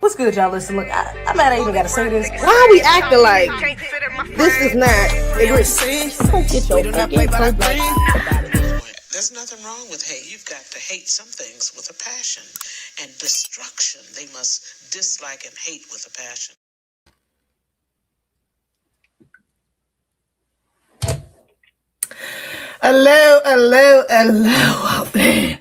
What's good, y'all? Listen, look, I'm mad I even gotta say this. Why are we acting like this is not There's nothing wrong with hate. You've got to hate some things with a passion. And destruction, they must dislike and hate with a passion. Hello out there.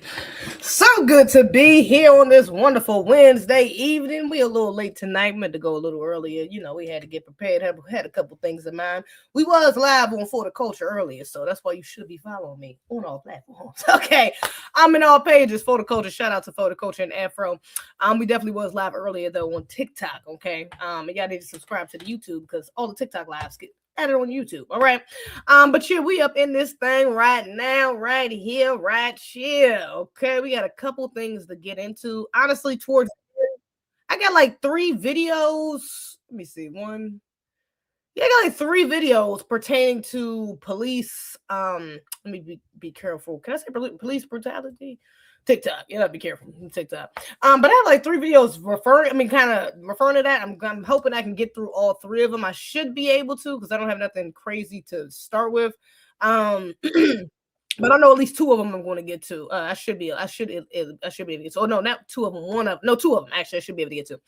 So good to be here on this wonderful Wednesday evening. We're a little late tonight. We meant to go a little earlier. You know, we had to get prepared. Had a couple things in mind. We was live on For the Culture earlier, so that's why you should be following me on all platforms. Okay, I'm in all pages. For the Culture. Shout out to For the Culture and Afro. We definitely was live earlier though on TikTok. Okay, and y'all need to subscribe to the YouTube because all the TikTok lives get added on YouTube. All right, but yeah, we up in this thing right now, right here, right here. Okay, we got a couple things to get into. Honestly, towards I got like 3 videos. Let me see, one. Yeah, I got like 3 videos pertaining to police. Let me be careful. Can I say police brutality? TikTok. You know, be careful. TikTok. But I have like 3 videos referring to that. I'm hoping I can get through all 3 of them. I should be able to because I don't have nothing crazy to start with. But I know at least 2 of them I'm going to get to. I should be able to get to. Oh no, not 2 of them. 2 of them actually I should be able to get to.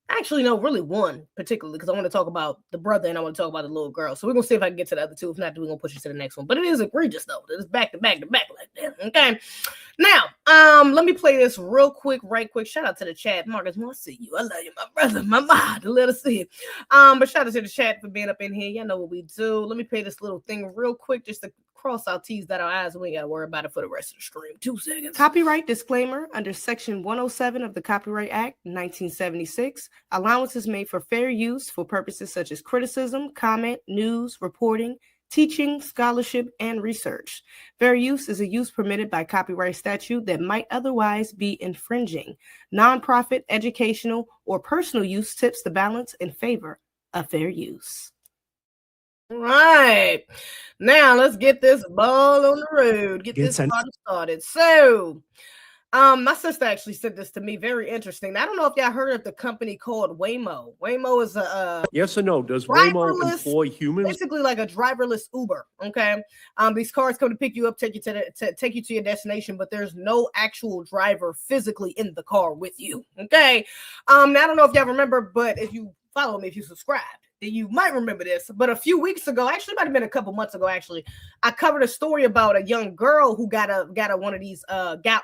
Actually, no, really 1 particularly because I want to talk about the brother and I want to talk about the little girl. So we're gonna see if I can get to the other 2. If not, we're gonna push it to the next one. But it is egregious though. It's back to back like that. Okay. Now, let me play this real quick, right quick. Shout out to the chat, Marcus. I see you. I love you, my brother, my mom. To let us see it. But shout out to the chat for being up in here. Y'all know what we do. Let me play this little thing real quick, just to cross our T's, dot our I's, and we ain't gotta worry about it for the rest of the stream. 2 seconds. Copyright disclaimer under Section 107 of the Copyright Act, 1976. Allowance is made for fair use for purposes such as criticism, comment, news, reporting, teaching, scholarship, and research. Fair use is a use permitted by copyright statute that might otherwise be infringing. Nonprofit, educational, or personal use tips the balance in favor of fair use. All right, now let's get this ball on the road. Get this party started. So, my sister actually sent this to me. Very interesting. I don't know if y'all heard of the company called Waymo. Waymo is a yes or no? Does Waymo employ humans? Basically, like a driverless Uber. Okay, these cars come to pick you up, take you to your destination, but there's no actual driver physically in the car with you. Okay, now I don't know if y'all remember, but if you follow me, if you subscribe, you might remember this, but a few weeks ago, actually might have been a couple months ago, actually, I covered a story about a young girl who got one of these got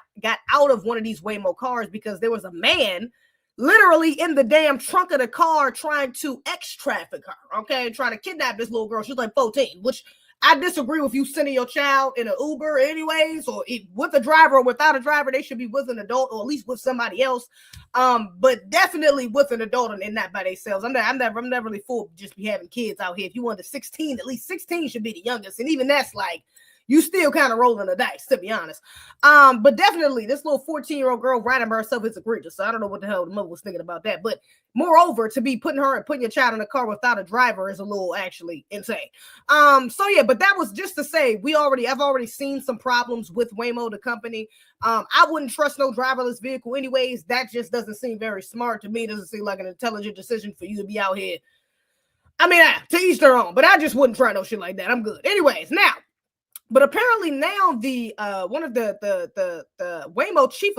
out of one of these Waymo cars because there was a man literally in the damn trunk of the car trying to traffic her, okay, trying to kidnap this little girl. She's like 14, which I disagree with you sending your child in an Uber anyways, or with a driver or without a driver. They should be with an adult or at least with somebody else. But definitely with an adult and not by themselves. I'm never really for just be having kids out here. If you want to 16, at least 16 should be the youngest. And even that's like, you still kind of rolling the dice, to be honest. But definitely this little 14-year-old girl riding by herself is egregious. So I don't know what the hell the mother was thinking about that. But moreover, to be putting your child in a car without a driver is a little actually insane. So yeah, but that was just to say I've already seen some problems with Waymo, the company. I wouldn't trust no driverless vehicle anyways. That just doesn't seem very smart to me. It doesn't seem like an intelligent decision for you to be out here. I mean, to each their own, but I just wouldn't try no shit like that. I'm good. Anyways, now. But apparently now the one of the Waymo chief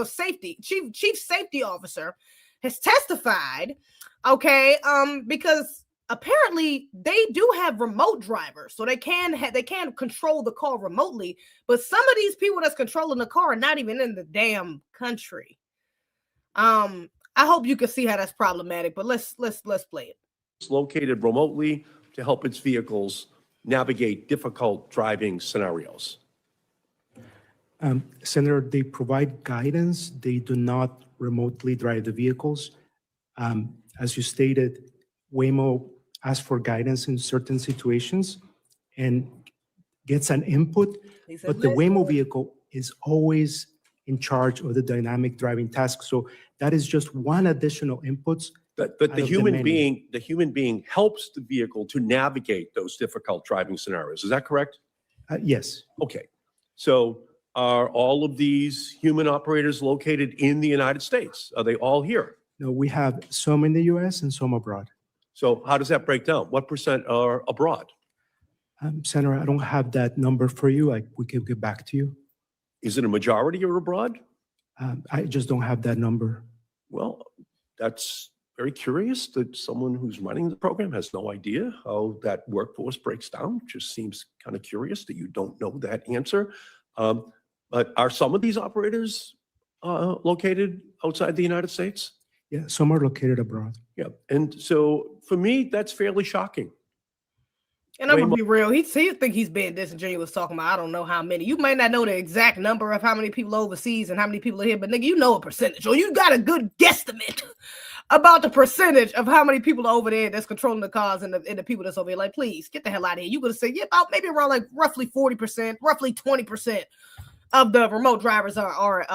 safety officer has testified, okay, because apparently they do have remote drivers, so they can control the car remotely. But some of these people that's controlling the car are not even in the damn country. I hope you can see how that's problematic. But let's play it. It's located remotely to help its vehicles navigate difficult driving scenarios. Senator, they provide guidance. They do not remotely drive the vehicles. As you stated, Waymo asks for guidance in certain situations and gets an input, but the Waymo vehicle is always in charge of the dynamic driving task. So that is just one additional input. But the human being helps the vehicle to navigate those difficult driving scenarios. Is that correct? Yes. Okay. So are all of these human operators located in the United States? Are they all here? No, we have some in the US and some abroad. So how does that break down? What percent are abroad? Senator, I don't have that number for you. We can get back to you. Is it a majority are abroad? I just don't have that number. Well, that's very curious that someone who's running the program has no idea how that workforce breaks down. Just seems kind of curious that you don't know that answer. But are some of these operators located outside the United States? Yeah, some are located abroad. Yeah, and so for me, that's fairly shocking. And I'm gonna be real. He think he's being disingenuous talking about I don't know how many. You might not know the exact number of how many people overseas and how many people are here, but nigga, you know a percentage, or you got a good guesstimate about the percentage of how many people are over there that's controlling the cars and the people that's over here. Like, please get the hell out of here. You're gonna say about maybe around like roughly 40%, roughly 20% of the remote drivers are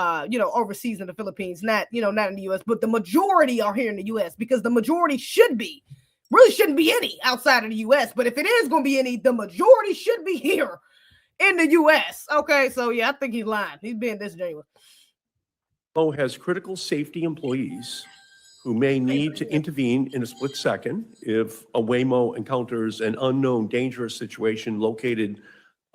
overseas in the Philippines, not in the US, but the majority are here in the US because the majority really shouldn't be any outside of the US. But if it is going to be any, the majority should be here in the US. Okay, so yeah, I think he's lying. He's being disingenuous. Waymo has critical safety employees who may need to intervene in a split second if a Waymo encounters an unknown dangerous situation located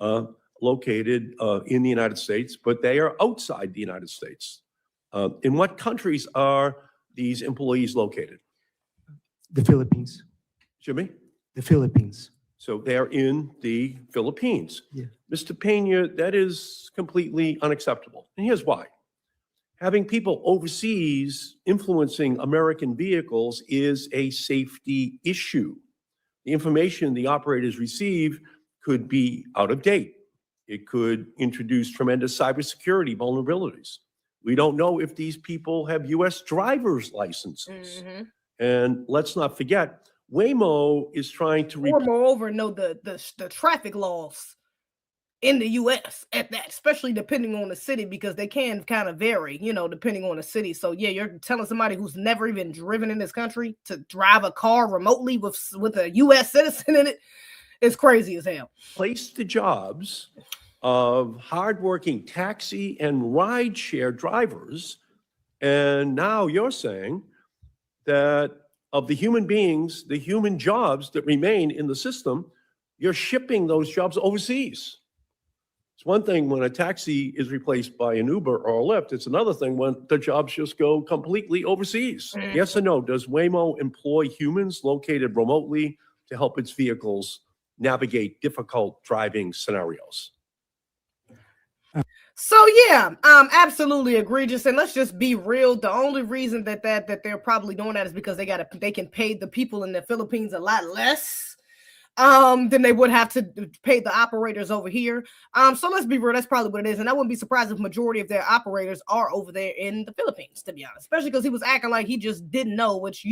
in the United States, but they are outside the United States. In what countries are these employees located? The Philippines. Jimmy? The Philippines. So they're in the Philippines. Yeah. Mr. Pena, that is completely unacceptable. And here's why. Having people overseas influencing American vehicles is a safety issue. The information the operators receive could be out of date. It could introduce tremendous cybersecurity vulnerabilities. We don't know if these people have US driver's licenses. Mm-hmm. And let's not forget, Waymo is trying to or moreover know the traffic laws in the US at that, especially depending on the city, because they can kind of vary, depending on the city. So yeah, you're telling somebody who's never even driven in this country to drive a car remotely with a US citizen in it. It's crazy as hell. Place the jobs of hardworking taxi and rideshare drivers. And now you're saying that of the human beings, the human jobs that remain in the system, you're shipping those jobs overseas. It's one thing when a taxi is replaced by an Uber or a Lyft. It's another thing when the jobs just go completely overseas. Mm-hmm. Yes or no? Does Waymo employ humans located remotely to help its vehicles navigate difficult driving scenarios? So yeah, absolutely egregious. And let's just be real. The only reason that they're probably doing that is because they can pay the people in the Philippines a lot less than they would have to pay the operators over here. So let's be real, that's probably what it is. And I wouldn't be surprised if majority of their operators are over there in the Philippines, to be honest, especially because he was acting like he just didn't know, which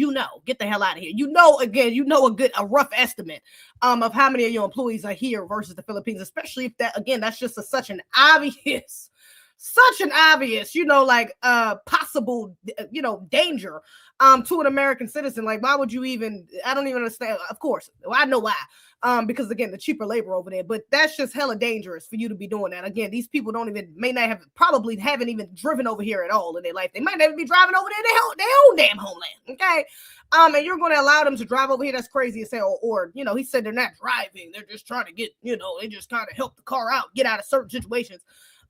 get the hell out of here. A rough estimate of how many of your employees are here versus the Philippines, especially if that's just such an obvious possible danger to an American citizen. Like, why would you even? I don't even understand. Of course, I know why. Because again, the cheaper labor over there, but that's just hella dangerous for you to be doing that. Again, these people probably haven't even driven over here at all in their life. They might never be driving over there in their own damn homeland. Okay. And you're going to allow them to drive over here. That's crazy as hell. Or, he said they're not driving. They're just trying to get, they just kind of help the car out, get out of certain situations.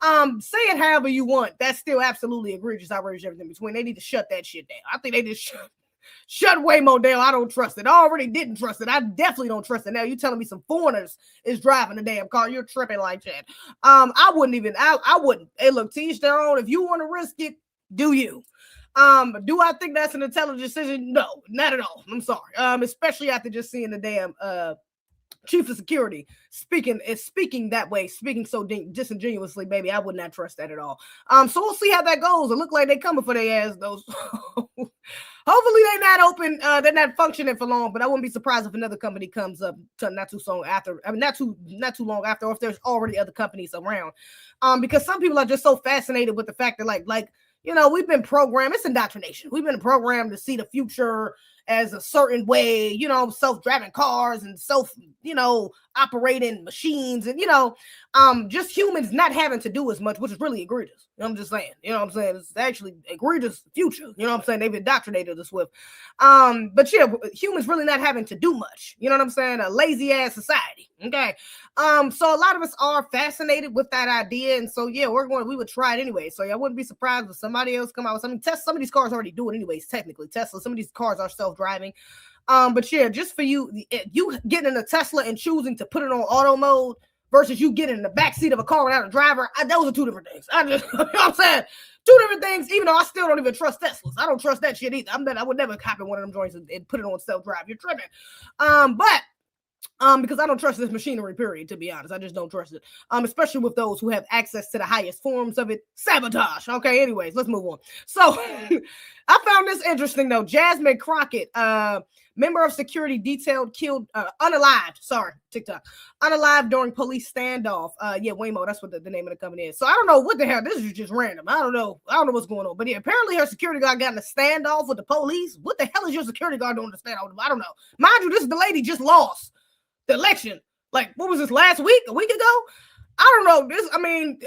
Say it however you want. That's still absolutely egregious. Outrageous everything between. They need to shut that shit down. I think they just shut Waymo down. I don't trust it. I already didn't trust it. I definitely don't trust it. Now you telling me some foreigners is driving the damn car. You're tripping like that. I wouldn't. Hey, look, to each their own. If you want to risk it, do you? Do I think that's an intelligent decision? No, not at all. I'm sorry. Especially after just seeing the damn chief of security speaking that way, speaking so disingenuously, baby. I would not trust that at all. So we'll see how that goes. It look like they coming for their ass, those. Hopefully they're not functioning for long, but I wouldn't be surprised if another company comes up not too long after, or if there's already other companies around. Because some people are just so fascinated with the fact that like You know, we've been programmed. It's indoctrination. We've been programmed to see the future as a certain way, you know, self-driving cars and operating machines and, just humans not having to do as much, which is really egregious. You know what I'm just saying? You know what I'm saying? It's actually egregious future. You know what I'm saying? They've indoctrinated us with. But yeah, humans really not having to do much. You know what I'm saying? A lazy ass society. Okay. So a lot of us are fascinated with that idea. And so, yeah, we would try it anyway. So yeah, I wouldn't be surprised if somebody else come out with something. Some of these cars already do it anyways, technically. Tesla, some of these cars are self-driving. But yeah, just for you getting in a Tesla and choosing to put it on auto mode versus you getting in the backseat of a car without a driver, those are two different things. You know what I'm saying? Two different things, even though I still don't even trust Teslas. I don't trust that shit either. I would never cop in one of them joints and put it on self-drive. You're tripping. Because I don't trust this machinery, period, to be honest. I just don't trust it. Especially with those who have access to the highest forms of it. Sabotage. Okay, anyways, let's move on. So I found this interesting though. Jasmine Crockett, member of security detail killed, unalived during police standoff. Waymo, that's what the name of the company is. So I don't know what the hell, this is just random. I don't know what's going on. But yeah, apparently her security guard got in a standoff with the police. What the hell is your security guard doing in a standoff? I don't know. Mind you, this is the lady just lost the election. Like, what was this, last week? A week ago? I don't know.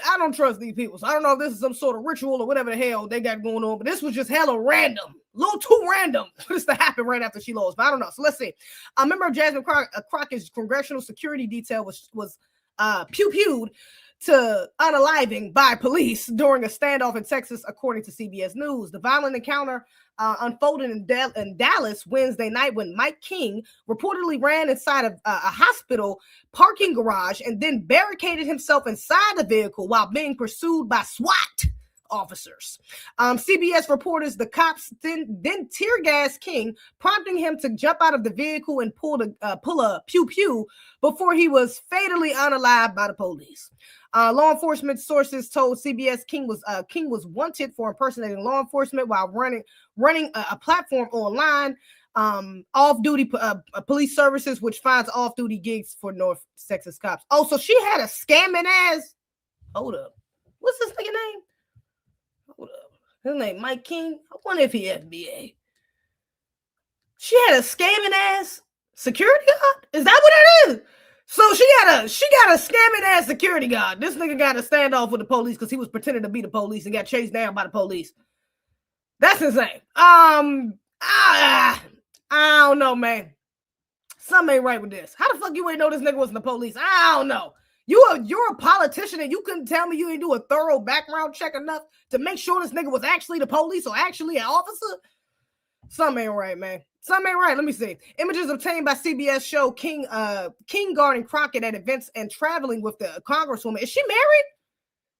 I don't trust these people. So I don't know if this is some sort of ritual or whatever the hell they got going on, but this was just hella random. A little too random for this to happen right after she lost. But I don't know. So let's see. A member of Jasmine Crockett's congressional security detail was pew-pewed to unaliving by police during a standoff in Texas, according to CBS News. The violent encounter unfolded in Dallas Wednesday night when Mike King reportedly ran inside of a hospital parking garage and then barricaded himself inside the vehicle while being pursued by SWAT officers. CBS reporters the cops then tear gas King, prompting him to jump out of the vehicle and pull a pew-pew before he was fatally unalived by the police. Law enforcement sources told CBS King was wanted for impersonating law enforcement while running a platform online, off-duty police services, which finds off-duty gigs for North Texas cops. Oh, so she had a scamming ass. Hold up. What's this nigga name? Hold up. His name Mike King. I wonder if he FBA. She had a scamming ass security guard? Is that what it is? So she got a scamming ass security guard. This nigga got a standoff with the police because he was pretending to be the police and got chased down by the police. That's insane. I don't know, man. Something ain't right with this. How the fuck you ain't know this nigga wasn't the police? I don't know. You're a politician and you couldn't tell me you ain't do a thorough background check enough to make sure this nigga was actually the police or actually an officer? Something ain't right, man. Something ain't right. Let me see. Images obtained by CBS show King guarding Crockett at events and traveling with the congresswoman. Is she married?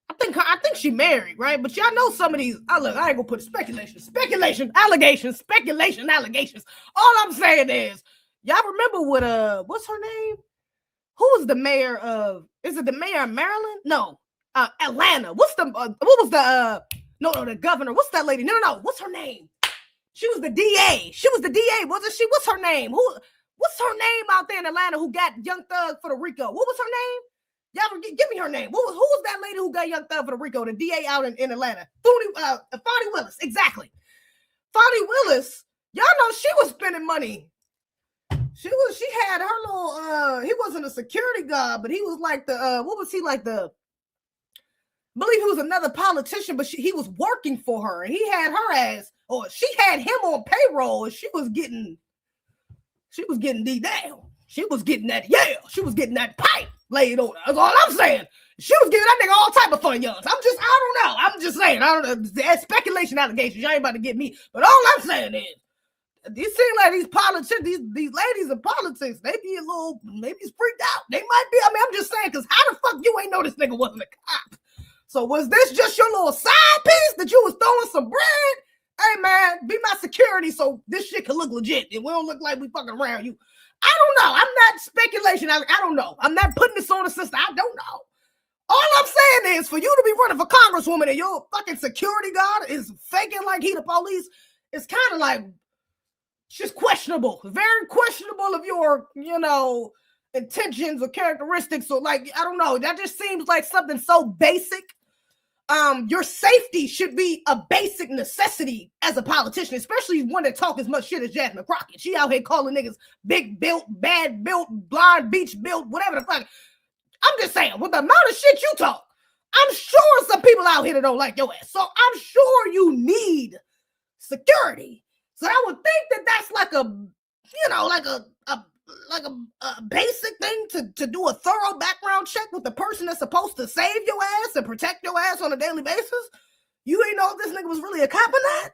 I think she married, right? But y'all know some of these. I ain't gonna put speculation, allegations. All I'm saying is, y'all remember what what's her name? Who was the mayor of? Is it the mayor of Maryland? No, Atlanta. The governor. What's that lady? No. What's her name? She was the DA. Wasn't she? What's her name? What's her name out there in Atlanta who got Young Thug for the RICO? What was her name? Y'all give me her name. Who was that lady who got Young Thug for the RICO? The DA out in Atlanta. Fonnie Willis. Exactly. Fonnie Willis. Y'all know she was spending money. She had her little, he wasn't a security guard, but he was like what was he like I believe he was another politician, but he was working for her and he had her ass, or she had him on payroll and she was getting D down. She was getting that pipe laid on her. That's all I'm saying. She was giving that nigga all type of fun youngs. I don't know. I'm just saying. I don't know. That's speculation allegations. Y'all ain't about to get me. But all I'm saying is, these seem like these politicians, these ladies in politics, they be maybe freaked out. They might be. I mean, I'm just saying, because how the fuck you ain't know this nigga wasn't a cop? So was this just your little side piece that you was throwing some bread? Hey man, be my security so this shit can look legit and we don't look like we fucking around you. I don't know. I'm not speculation. I don't know. I'm not putting this on the system. I don't know. All I'm saying is, for you to be running for congresswoman and your fucking security guard is faking like he the police, it's kind of like just questionable. Very questionable of your, intentions or characteristics. Or like, I don't know. That just seems like something so basic. Your safety should be a basic necessity as a politician, especially one that talk as much shit as Jasmine Crockett. She out here calling niggas big built, bad built, blind beach built, whatever the fuck. I'm just saying, with the amount of shit you talk, I'm sure some people out here that don't like your ass. So I'm sure you need security. So I would think that that's like a, you know, like a basic thing to do a thorough background check with the person that's supposed to save your ass and protect your ass on a daily basis. You ain't know if this nigga was really a cop or not.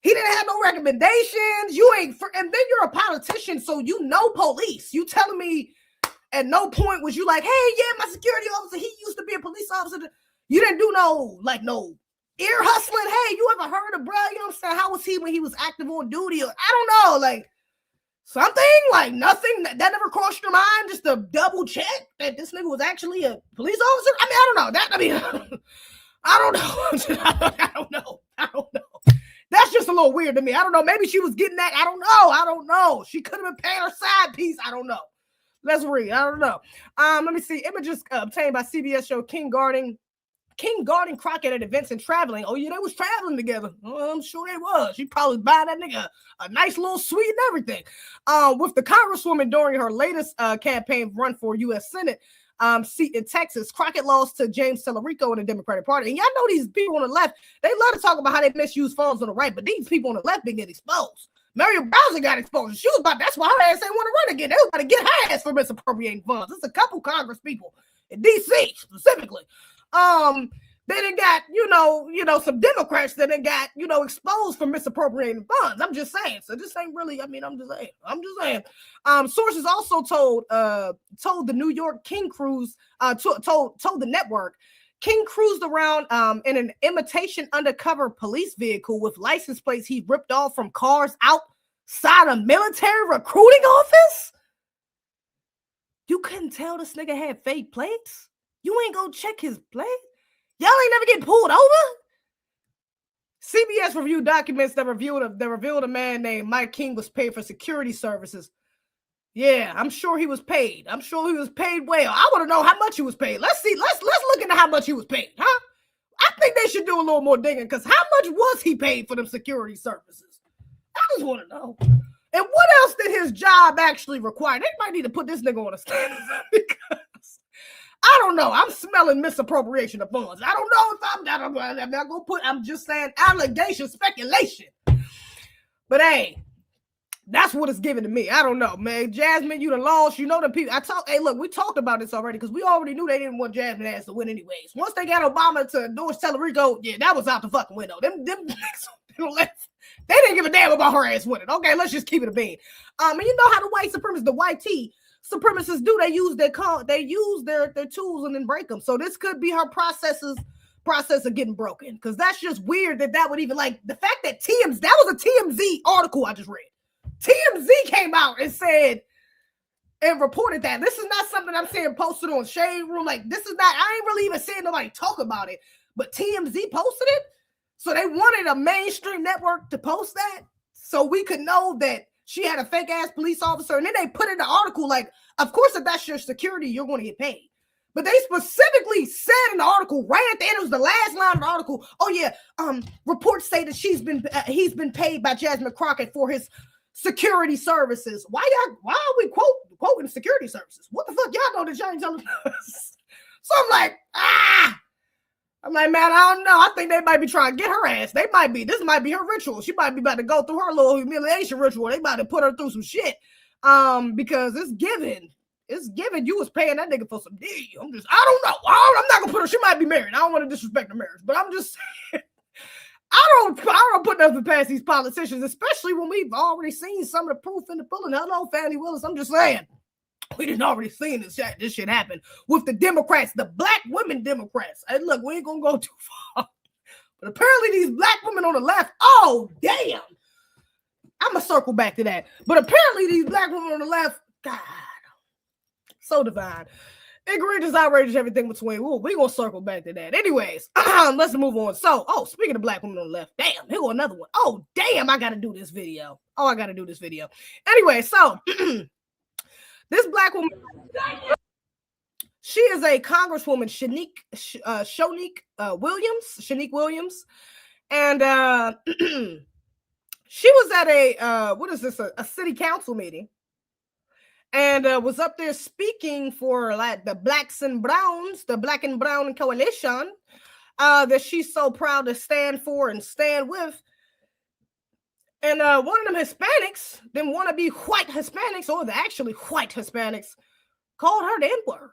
He didn't have no recommendations. You ain't, and then you're a politician, so you know police. You telling me at no point was you like, hey, yeah, my security officer, he used to be a police officer. You didn't do no ear hustling. Hey, you ever heard of bro? You know what I'm saying? How was he when he was active on duty? Or I don't know, like something like nothing that never crossed your mind just to double check that this nigga was actually a police officer. I mean, I don't know. I don't know. I don't know. That's just a little weird to me. I don't know. Maybe she was getting that. I don't know. She could have been paying her side piece. I don't know. Let's read. I don't know. Let me see. Images obtained by CBS show King guarding Crockett at events and traveling. Oh, yeah, they was traveling together. I'm sure they was. She probably buying that nigga a nice little suite and everything. With the Congresswoman during her latest campaign run for U.S. Senate seat in Texas, Crockett lost to James Tellerico in the Democratic Party. And y'all know these people on the left, they love to talk about how they misuse funds on the right, but these people on the left been getting exposed. Marion Bowser got exposed. She was about, that's why her ass ain't want to run again. They was about to get her ass for misappropriating funds. There's a couple Congress people in D.C. specifically. They done got, some Democrats that done got, exposed for misappropriating funds. I'm just saying. So this ain't really, I'm just saying. Sources also told the New York King cruise, told the network, King cruised around in an imitation undercover police vehicle with license plates he ripped off from cars outside a military recruiting office? You couldn't tell this nigga had fake plates? You ain't gonna check his plate? Y'all ain't never get pulled over? CBS reviewed documents that revealed a man named Mike King was paid for security services. Yeah, I'm sure he was paid. I'm sure he was paid well. I want to know how much he was paid. Let's see. Let's look into how much he was paid, huh? I think they should do a little more digging, because how much was he paid for them security services? I just want to know. And what else did his job actually require? They might need to put this nigga on a stand because I don't know. I'm smelling misappropriation of funds. I don't know if I'm not gonna put. I'm just saying allegation, speculation. But hey, that's what it's giving to me. I don't know, man. Jasmine, you done lost. You know the people. Hey, look, we talked about this already because we already knew they didn't want Jasmine ass to win anyways. Once they got Obama to endorse Tellerico, yeah, that was out the fucking window. Them they didn't give a damn about her ass winning. Okay, let's just keep it a bean. And you know how the white supremacists, the YT supremacists do? They use their tools and then break them. So this could be her process of getting broken, because that's just weird that would even, like, the fact that that was a TMZ article I just read. TMZ came out and said and reported that. This is not something I'm seeing posted on Shade Room. Like, this is not, I ain't really even seeing nobody talk about it, but TMZ posted it. So they wanted a mainstream network to post that so we could know that she had a fake ass police officer. And then they put in the article, like, of course, if that's your security, you're going to get paid. But they specifically said in the article, right at the end, it was the last line of the article, oh yeah, reports say that he's been paid by Jasmine Crockett for his security services. Why are we quoting security services? What the fuck? Y'all know that y'all ain't telling us. So I'm like, man, I don't know. I think they might be trying to get her ass. This might be her ritual. She might be about to go through her little humiliation ritual. They about to put her through some shit. Because it's given you was paying that nigga for some D. I don't know. I'm not gonna put her. She might be married. I don't want to disrespect the marriage, but I'm just saying, I don't put nothing past these politicians, especially when we've already seen some of the proof in the pudding. Hello, Fannie Willis. I'm just saying, we didn't already seen this shit happen with the Democrats, the black women Democrats. And look, we ain't gonna go too far, but apparently these black women on the left, oh damn, I'm gonna circle back to that. But apparently these black women on the left, God, so divine. Egregious, outrageous, everything between. We're gonna circle back to that. Anyways, let's move on. So, speaking of black women on the left, damn, here go another one. Oh, damn, I gotta do this video. Anyway, so this black woman, She is a Congresswoman, Shonique Williams. And she was at a city council meeting and was up there speaking for like the blacks and browns, the black and brown coalition that she's so proud to stand for and stand with. And one of them Hispanics, them wannabe white Hispanics, or the actually white Hispanics, called her the N-word.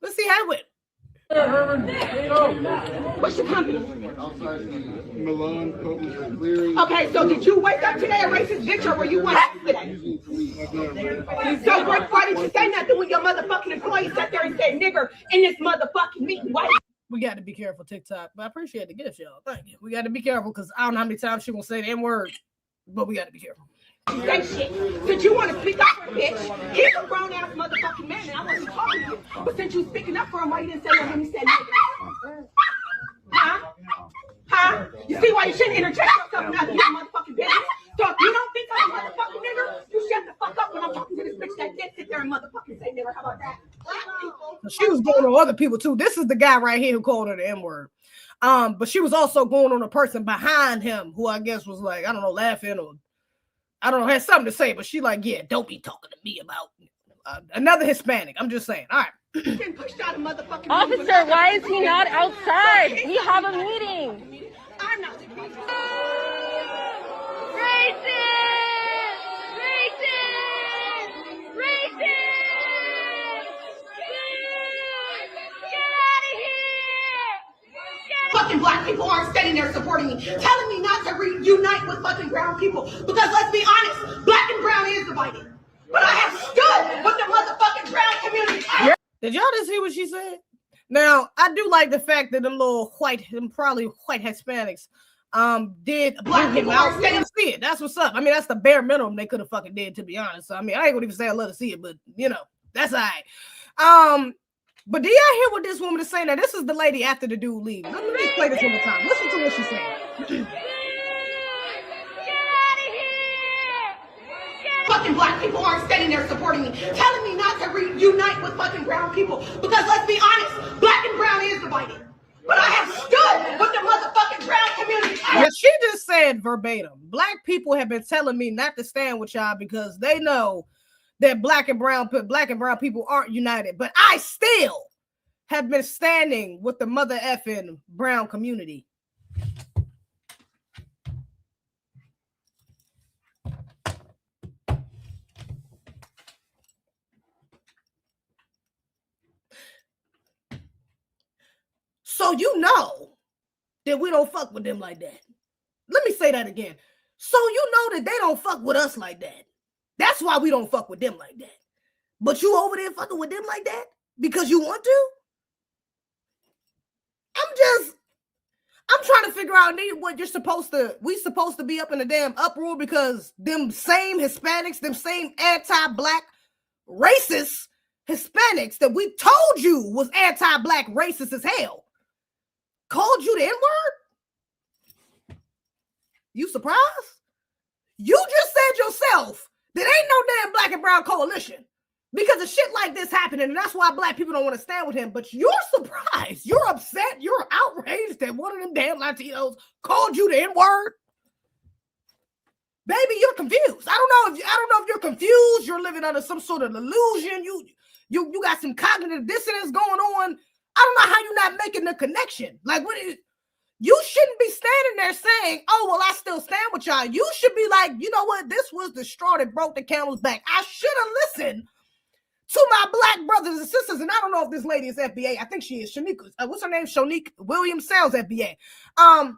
Let's see how it went. What's your company? Milan Publishing Clearing. Okay, so did you wake up today a racist bitch, or were you one today? So why did you say nothing when your motherfucking employee sat there and said nigger in this motherfucking meeting? Why? We got to be careful, TikTok. But I appreciate the gift, y'all. Thank you. We got to be careful because I don't know how many times she gonna say the N-word, but we got to be careful. Say shit. Since you want to speak up for a bitch, he's a grown ass motherfucking man, and I wasn't calling you. But since you speaking up for him, why you didn't say nothing when he said nigger? Huh? You see why you shouldn't interject yourself in other motherfucking business? So if you don't think I'm a motherfucking nigger, you shut the fuck up when I'm talking to this bitch that did sit there and motherfucking say nigger. How about that? She was going on other people too. This is the guy right here who called her the N-word. But she was also going on a person behind him who I guess was like, I don't know, laughing or I don't know, had something to say, but she like, yeah, don't be talking to me about another Hispanic. I'm just saying. All right. Officer, why is he not outside? We have a meeting. I'm not. Fucking black people aren't standing there supporting me, telling me not to reunite with fucking brown people. Because let's be honest, black and brown is divided. But I have stood with the motherfucking brown community. Did y'all just hear what she said? Now, I do like the fact that them little white, them probably white Hispanics, did black people out. Let them see it. That's what's up. I mean, that's the bare minimum they could have fucking did, to be honest. So, I mean, I ain't gonna even say I love to see it, but you know, that's all right. But do y'all hear what this woman is saying? Now, this is the lady after the dude leaves. Let me play this one more time. Listen to what she's saying. Fucking black people aren't standing there supporting me, telling me not to reunite with fucking brown people. Because let's be honest, black and brown is divided. But I have stood with the motherfucking brown community. Yeah, she just said verbatim, black people have been telling me not to stand with y'all because they know that black and brown people aren't united. But I still have been standing with the mother effing brown community. So you know that we don't fuck with them like that. Let me say that again. So you know that they don't fuck with us like that. That's why we don't fuck with them like that. But you over there fucking with them like that because you want to? I'm trying to figure out what we supposed to be up in a damn uproar because them same Hispanics, them same anti-black racist Hispanics that we told you was anti-black racist as hell called you the N-word? You surprised? You just said yourself that ain't no damn black and brown coalition because of shit like this happening, and that's why black people don't want to stand with him. But you're surprised, you're upset, you're outraged that one of them damn Latinos called you the N-word. Baby, you're confused. I don't know if you're confused. You're living under some sort of illusion. You got some cognitive dissonance going on. I don't know how you're not making the connection. Like, you shouldn't be standing there saying, oh, well, I still stand with y'all. You should be like, you know what? This was the straw that broke the camel's back. I should have listened to my black brothers and sisters. And I don't know if this lady is FBA. I think she is. What's her name? Shonique Williams sounds FBA. I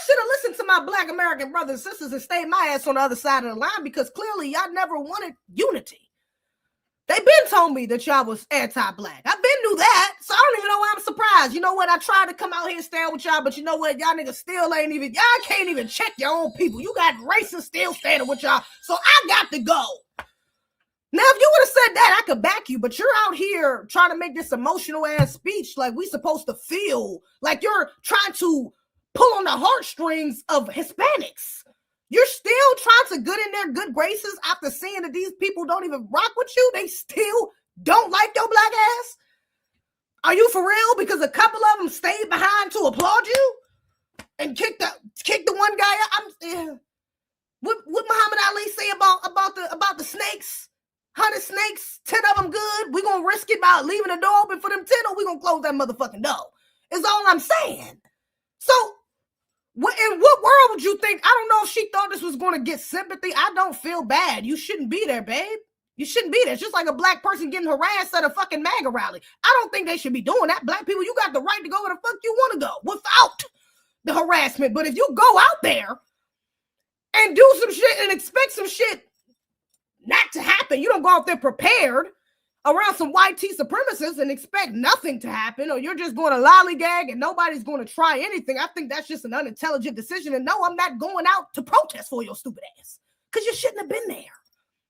should have listened to my black American brothers and sisters and stayed my ass on the other side of the line because clearly y'all never wanted unity. They been told me that y'all was anti-black. I been knew that, so I don't even know why I'm surprised. You know what? I tried to come out here and stand with y'all, but you know what? Y'all niggas still ain't even, y'all can't even check your own people. You got racists still standing with y'all, so I got to go. Now, if you would have said that, I could back you, but you're out here trying to make this emotional ass speech like we supposed to feel like you're trying to pull on the heartstrings of Hispanics. You're still trying to good in their good graces after seeing that these people don't even rock with you. They still don't like your black ass? Are you for real? Because a couple of them stayed behind to applaud you and kick the one guy out. What Muhammad Ali say about the snakes? 100 snakes, 10 of them good. We gonna risk it by leaving the door open for them 10, or we gonna close that motherfucking door? Is all I'm saying. So, in what world would you think? I don't know if she thought this was gonna get sympathy. I don't feel bad. You shouldn't be there, babe. You shouldn't be there. It's just like a black person getting harassed at a fucking MAGA rally. I don't think they should be doing that. Black people, you got the right to go where the fuck you want to go without the harassment. But if you go out there and do some shit and expect some shit not to happen, you don't go out there prepared around some white tea supremacists and expect nothing to happen, or you're just going to lollygag and nobody's going to try anything. I think that's just an unintelligent decision. And no, I'm not going out to protest for your stupid ass because you shouldn't have been there.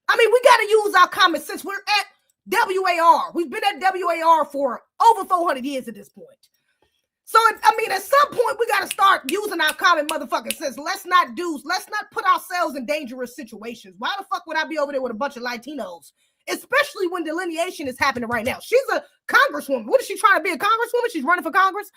I mean, we got to use our common sense. We're at WAR. We've been at WAR for over 400 years at this point. So, I mean, at some point, we got to start using our common motherfucking sense. Let's not put ourselves in dangerous situations. Why the fuck would I be over there with a bunch of Latinos? Especially when delineation is happening right now. She's a congresswoman. What is she trying to be, a congresswoman? She's running for Congress.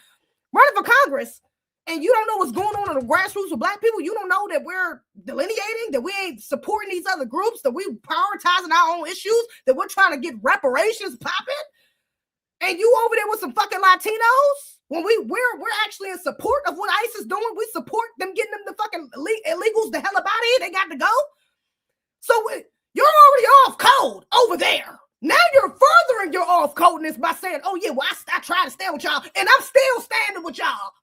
Running for Congress, and you don't know what's going on the grassroots with black people. You don't know that we're delineating, that we ain't supporting these other groups, that we prioritizing our own issues, that we're trying to get reparations popping. And you over there with some fucking Latinos when we're actually in support of what ICE is doing. We support them getting them the fucking illegals the hell up out of here. They got to go. So you're already off code over there. Now you're furthering your off codeness by saying, oh yeah, well, I try to stand with y'all and I'm still standing with y'all.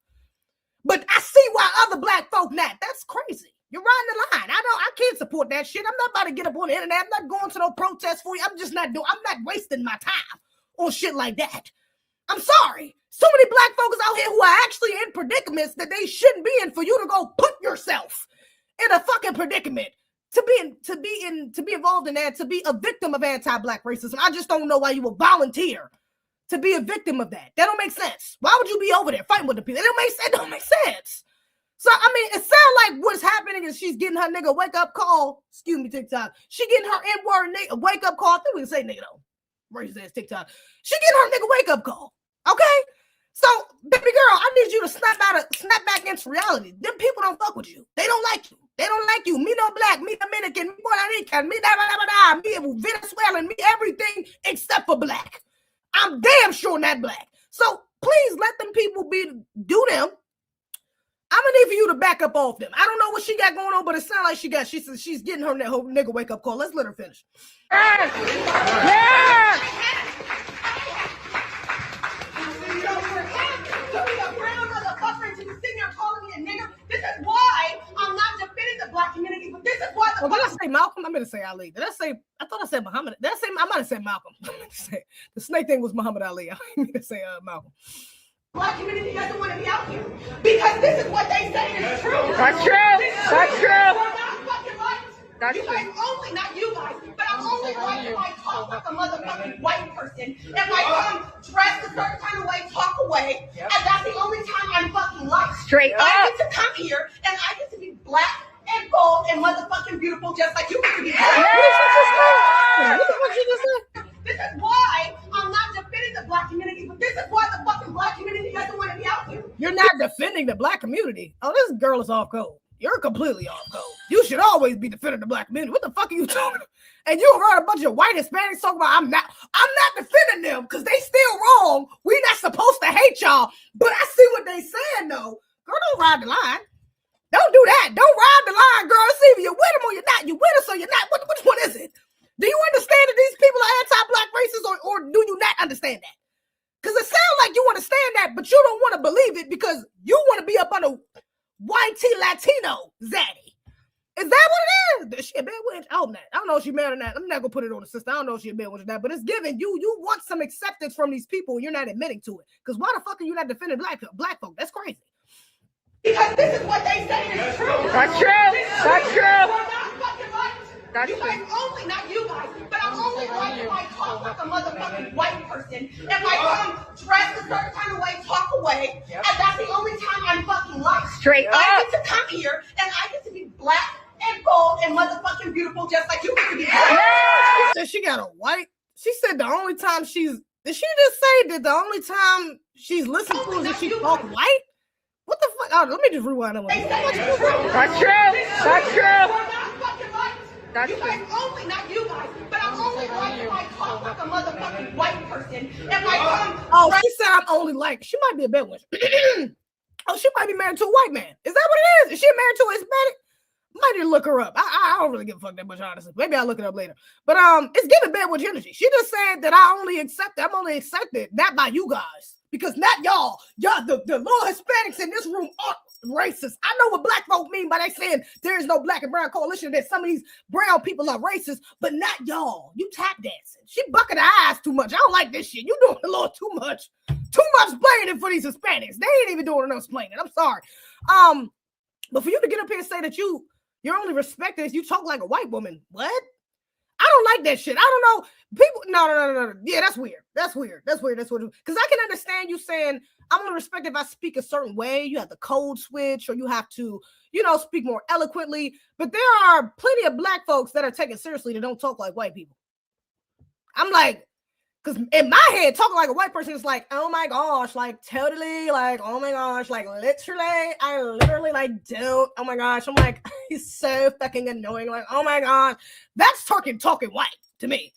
But I see why other black folk not. That's crazy. You're riding the line. I can't support that shit. I'm not about to get up on the internet. I'm not going to no protest for you. I'm not wasting my time on shit like that. I'm sorry. So many black folks out here who are actually in predicaments that they shouldn't be in, for you to go put yourself in a fucking predicament to be involved in that, to be a victim of anti-black racism. I just don't know why you would volunteer to be a victim of that. That don't make sense. Why would you be over there fighting with the people? It don't make sense. So, I mean, it sounds like what's happening is she's getting her nigga wake-up call. Excuse me, TikTok. She getting her N-word wake-up call. I think we can say nigga, though. Racist ass TikTok. She getting her nigga wake-up call. Okay? So, baby girl, I need you to snap back into reality. Them people don't fuck with you. They don't like you. They don't like you. Me no black, me Dominican, me Puerto Rican, me me Venezuelan, me everything except for black. I'm damn sure not black. So please let them people do them. I'm gonna need for you to back up off them. I don't know what she got going on, but it sounds like she says she's getting her nigga wake up call. Let's let her finish. Yeah. This is why I'm not defending the black community, but this is why did I say Malcolm? I'm gonna say Ali. I thought I said Muhammad. I might have said Malcolm. The snake thing was Muhammad Ali. I mean to say Malcolm. Black community doesn't want to be out here because this is what they say is true. That's true. That's true. You're not fucking right. That's you guys only, not you guys, but I'm only right if I talk like a motherfucking white person. If I come dressed a certain kind of way, talk away, and that's the only time I'm fucking light. Straight up. I get to come here and I get to be black and gold and motherfucking beautiful just like you get to be. What the fuck she just said? This is why I'm not defending the black community, but this is why the fucking black community doesn't want to be out here. You're not defending the black community. Oh, this girl is off code. You're completely off code. You should always be defending the black community. What the fuck are you talking about? And you heard a bunch of white Hispanics talking about I'm not defending them because they still wrong. We're not supposed to hate y'all. But I see what they saying though. Girl, don't ride the line. Don't do that. Don't ride the line, girl. It's either you're with them or you're not. You with us or you're not. Which one is it? Do you understand that these people are anti-black racists or do you not understand that? Because it sounds like you understand that, but you don't want to believe it because you want to be up on a white tea Latino zaddy. Is that what it is? Is she a bad witch? I hope not. I don't know if she's mad or not. I'm not gonna put it on the sister. I don't know if she's a bad witch or not, but it's given. You want some acceptance from these people and you're not admitting to it. Because why the fuck are you not defending black folk? That's crazy. Because this is what they say is true. That's true. That's true. You're not fucking right. That's you guys only, not you guys, but I'm only right if I talk like a motherfucking white person. If I come dressed a certain kind of way, talk away, and that's the only time I'm fucking light. Straight up. I get to come here and I get to be black and gold and motherfucking beautiful just like you get to be. So she got a white She said the only time she's, did she just say that the only time she's listened to is if she talk white? What the fuck? Oh, let me just rewind that one. That's true. That's true. That's you guys only, not you guys, but I'm only white if I talk like a motherfucking white person. If I come, oh, she said I'm only like, she might be a bad one. Oh, she might be married to a white man. Is that what it is? Is she married to a Hispanic? Might need to look her up. I don't really give a fuck that much, honestly. Maybe I'll look it up later. But it's giving bad witch energy. She just said that I'm only accepted not by you guys. Because not y'all. Y'all, the little Hispanics in this room aren't racist. I know what black folk mean by they saying there is no black and brown coalition, that some of these brown people are racist, but not y'all. You tap dancing. She bucking her eyes too much. I don't like this shit. You doing a little too much. Too much explaining for these Hispanics. They ain't even doing enough explaining. I'm sorry. But for you to get up here and say that you're only respected if you talk like a white woman. What? I don't like that shit. I don't know. People, no. Yeah, that's weird. That's weird. Because I can understand you saying I'm only respect if I speak a certain way. You have to code switch, or you have to, speak more eloquently. But there are plenty of black folks that are taken seriously that don't talk like white people. I'm like, because in my head, talking like a white person is like, oh my gosh, like totally, like, oh my gosh, like literally, I literally like don't, oh my gosh, I'm like, he's so fucking annoying, like, oh my gosh. That's talking white to me.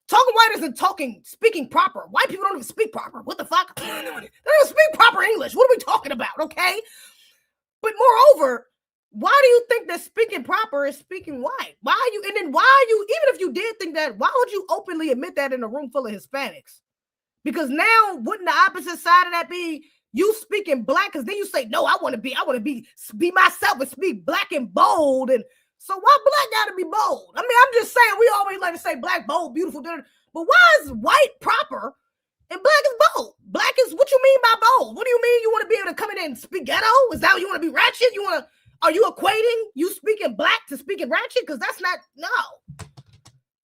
Talking white isn't speaking proper. White people don't even speak proper. What the fuck? They don't even speak proper English. What are we talking about, okay? But moreover, why do you think that speaking proper is speaking white? Why are you, even if you did think that, why would you openly admit that in a room full of Hispanics? Because now, wouldn't the opposite side of that be you speaking black? Because then you say, no, I want to be myself and speak black and bold. And so why black gotta be bold? I mean, I'm just saying, we always like to say black, bold, beautiful, but why is white proper and black is bold? Black is, what you mean by bold? What do you mean you want to be able to come in and speak ghetto? Is that what you want to be ratchet? Are you equating you speaking black to speaking ratchet? Because that's not, no.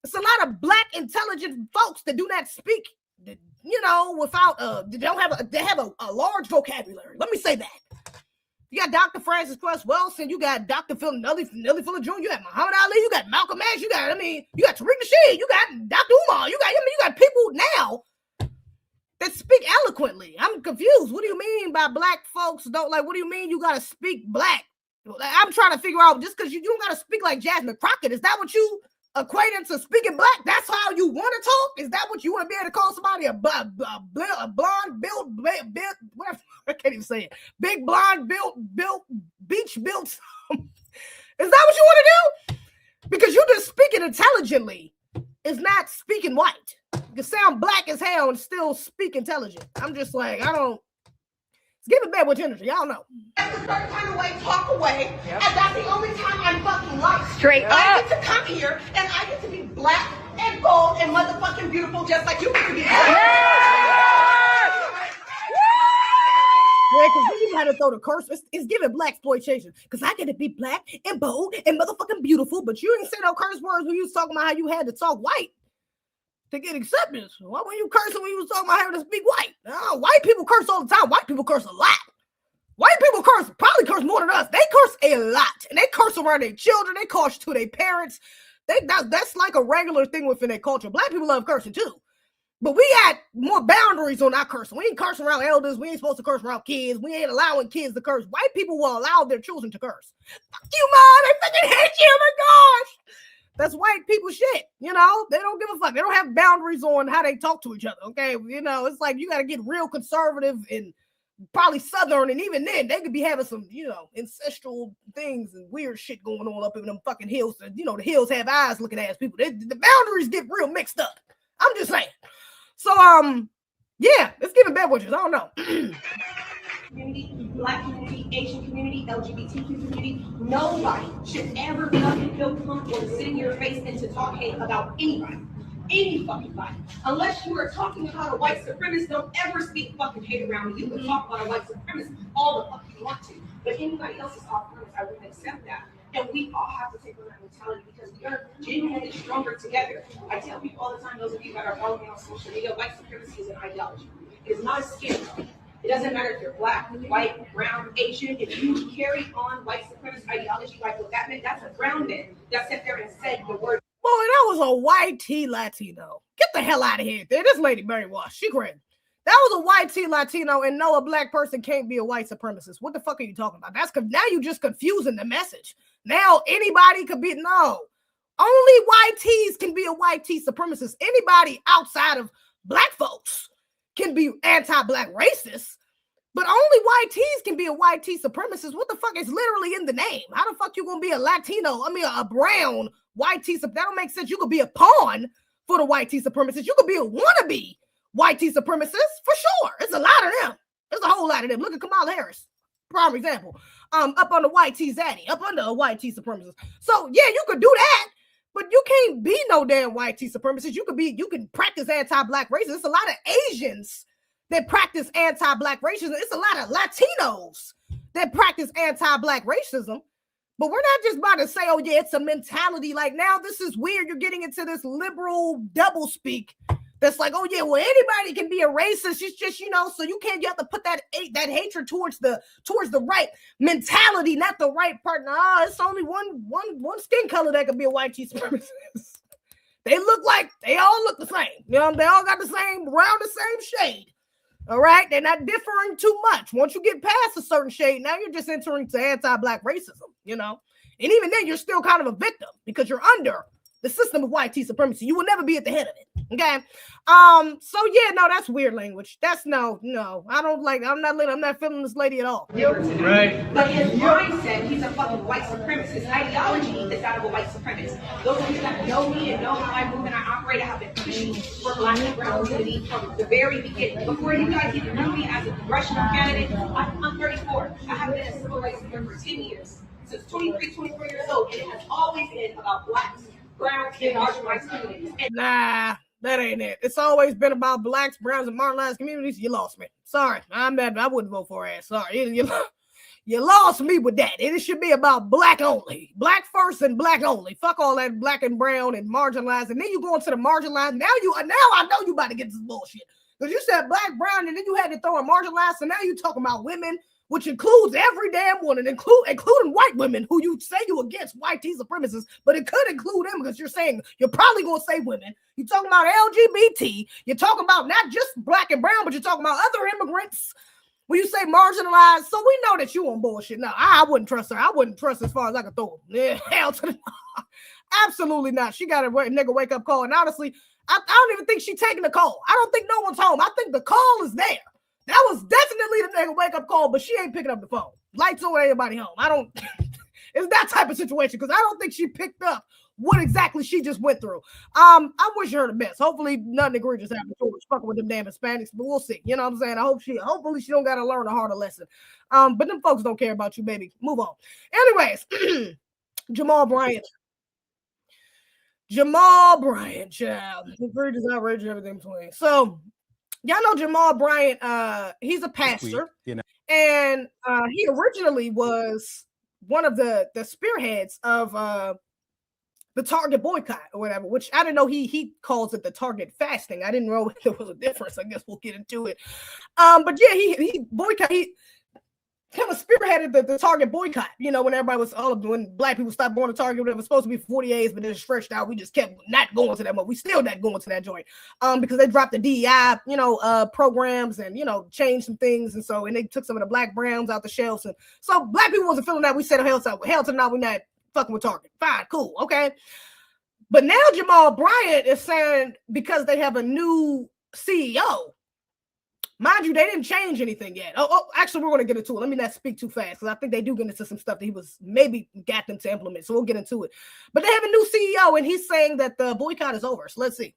It's a lot of black intelligent folks that do not speak, without, they have a large vocabulary. Let me say that. You got Dr. Francis Cress Wilson, you got Dr. Nelly Fuller Jr., you got Muhammad Ali, you got Malcolm X, you got Tariq Nasheed, you got Dr. Umar, you got people now that speak eloquently. I'm confused. What do you mean by black folks what do you mean you got to speak black? I'm trying to figure out, just because you don't got to speak like Jasmine Crockett, is that what you equating to speaking black? That's how you want to talk? Is that what you want to be able to call somebody a blonde built, whatever, I can't even say it, big blonde built, beach built? Is that what you want to do? Because you just speaking intelligently is not speaking white. You can sound black as hell and still speak intelligent. I'm just like, give it bad with energy. Y'all know. That's a certain kind of way, talk away, and that's the only time I'm fucking light. Straight up. I get to come here, and I get to be black and bold and motherfucking beautiful, just like you get to be. Yeah, because we even had to throw the curse. It's giving black exploitation. Because I get to be black and bold and motherfucking beautiful, but you didn't say no curse words when you was talking about how you had to talk white to get acceptance. Why were you cursing when you was talking about having to speak white? No, white people curse all the time. White people curse a lot. White people probably curse more than us. They curse a lot. And they curse around their children. They curse to their parents. That's like a regular thing within their culture. Black people love cursing too. But we got more boundaries on our cursing. We ain't cursing around elders. We ain't supposed to curse around kids. We ain't allowing kids to curse. White people will allow their children to curse. Fuck you, Mom. They fucking hate you. Oh my gosh. That's white people shit. They don't give a fuck. They don't have boundaries on how they talk to each other. Okay. It's like you got to get real conservative and probably Southern. And even then, they could be having some, ancestral things and weird shit going on up in them fucking hills. And, the hills have eyes looking at people. The boundaries get real mixed up. I'm just saying. So, yeah, it's giving bad witches. I don't know. Community, black community, Asian community, LGBTQ community, nobody should ever fucking feel comfortable to sit in your face and to talk hate about anybody. Any fucking body. Unless you are talking about a white supremacist, don't ever speak fucking hate around me. You can talk about a white supremacist all the fuck you want to. But anybody else is off limits, I wouldn't accept that. And we all have to take on that mentality because we are genuinely stronger together. I tell people all the time, those of you that are following me on social media, white supremacy is an ideology. It is not a skin color. It doesn't matter if you're black, white, brown, Asian. If you carry on white supremacist ideology like what that meant, that's a brown man that sat there and said the word. that was a white T Latino. Get the hell out of here. This lady brainwashed. She crazy. That was a white T Latino, and no, a black person can't be a white supremacist. What the fuck are you talking about? That's now you just confusing the message. Now anybody could be no. Only white T's can be a white T supremacist. Anybody outside of black folks can be anti-black racist, but only white T's can be a white T supremacist. What the fuck is literally in the name? How the fuck you gonna be a Latino? I mean, a brown white T. That don't make sense. You could be a pawn for the white T supremacist. You could be a wannabe white T supremacist for sure. It's a lot of them. There's a whole lot of them. Look at Kamala Harris, prime example. Up on the white T zaddy, up under a white T supremacist. So yeah, you could do that, but you can't be no damn white T supremacist. You can practice anti-black racism. It's a lot of Asians that practice anti-black racism. It's a lot of Latinos that practice anti-black racism. But we're not just about to say, oh yeah, it's a mentality. Like now this is weird. You're getting into this liberal doublespeak. That's like, oh yeah, well, anybody can be a racist. It's just, so you have to put that hatred towards the right mentality, not the right part. Nah, it's only one skin color that could be a white T supremacist. They all look the same. They all got the same, around the same shade. All right, they're not differing too much. Once you get past a certain shade, now you're just entering to anti-black racism, and even then you're still kind of a victim because you're under the system of white T supremacy. You will never be at the head of it. Okay. So yeah, no, that's weird language. That's no. I'm not feeling this lady at all. Right. But his mindset, he's a fucking white supremacist. Ideology is that of a white supremacist. Those of you that know me and know how I move and I operate, I have been pushing for black and brown unity from the very beginning. Before you guys even knew me as a congressional candidate, I'm 34. I have been a civil rights movement for 10 years. Since 24 years old, and it has always been about blacks, browns, and marginalized communities. Nah. That ain't it. It's always been about blacks, browns, and marginalized communities. You lost me. Sorry. I'm mad. I wouldn't vote for her ass. Sorry. You lost me with that. It should be about black only. Black first and black only. Fuck all that black and brown and marginalized. And then you go into the marginalized. Now I know you about to get this bullshit. Because you said black, brown, and then you had to throw in marginalized. So now you talking about women, which includes every damn one, and including white women who you say you against white T supremacists, but it could include them because you're probably going to say women. You're talking about LGBT. You're talking about not just black and brown, but you're talking about other immigrants. When you say marginalized, so we know that you on bullshit. No, I wouldn't trust her. I wouldn't trust as far as I could throw her. Yeah, hell to the absolutely not. She got a nigga wake up call, and honestly, I don't even think she's taking the call. I don't think no one's home. I think the call is there. That was definitely the nigga wake up call, but she ain't picking up the phone. Lights on, everybody home. It's that type of situation because I don't think she picked up what exactly she just went through. I wish her the best. Hopefully nothing egregious happened to her. Fucking with them damn Hispanics, but we'll see. You know what I'm saying? Hopefully she don't gotta learn a harder lesson. But them folks don't care about you, baby. Move on. Anyways, Jamal Bryant, child. Egregious, outrageous, everything between. So y'all know Jamal Bryant, he's a pastor, and he originally was one of the spearheads of the Target boycott or whatever, which I didn't know he calls it the Target fasting. I didn't know there was a difference. I guess we'll get into it. But yeah, he kind of spearheaded the Target boycott, when everybody was when black people stopped going to Target, it was supposed to be 40 days, but then it stretched out. We just kept not going to that much. We still not going to that joint because they dropped the DEI, programs and, changed some things. And they took some of the black browns out the shelves. And so black people wasn't feeling that. We said, hell to now we're not fucking with Target. Fine, cool, okay. But now Jamal Bryant is saying because they have a new CEO, mind you, they didn't change anything yet. Actually, we're going to get into it. Let me not speak too fast because I think they do get into some stuff that he was maybe got them to implement. So we'll get into it. But they have a new CEO, and he's saying that the boycott is over. So let's see.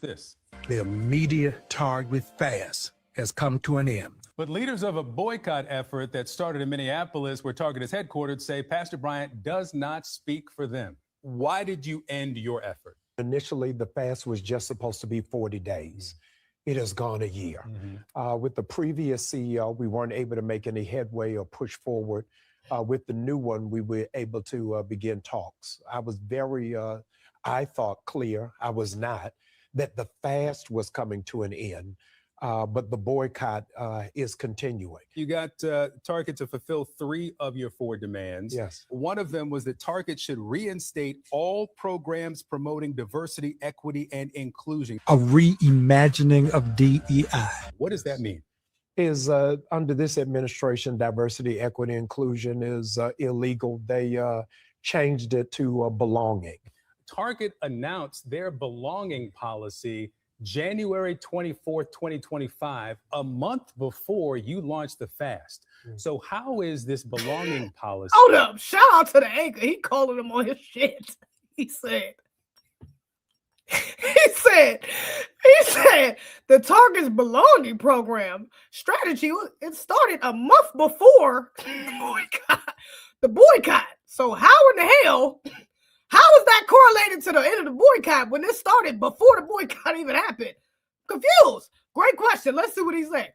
This. The immediate Target fast has come to an end. But leaders of a boycott effort that started in Minneapolis, where Target is headquartered, say Pastor Bryant does not speak for them. Why did you end your effort? Initially, the fast was just supposed to be 40 days. It has gone a year. With the previous CEO, we weren't able to make any headway or push forward. With the new one, we were able to begin talks. I was very, I thought clear, I was not, that the fast was coming to an end. but the boycott is continuing. You got Target to fulfill 3 of your 4 demands. Yes. One of them was that Target should reinstate all programs promoting diversity, equity, and inclusion. A reimagining of DEI. What does that mean? Is under this administration, diversity, equity, inclusion is illegal. They changed it to belonging. Target announced their belonging policy January 24th, 2025, a month before you launched the fast. So how is this belonging policy? Hold up. Shout out to the anchor. He calling him on his shit. He said the Target's belonging program strategy, it started a month before the boycott. So how in the hell, how is that correlated to the end of the boycott when this started before the boycott even happened? Confused. Great question. Let's see what he said.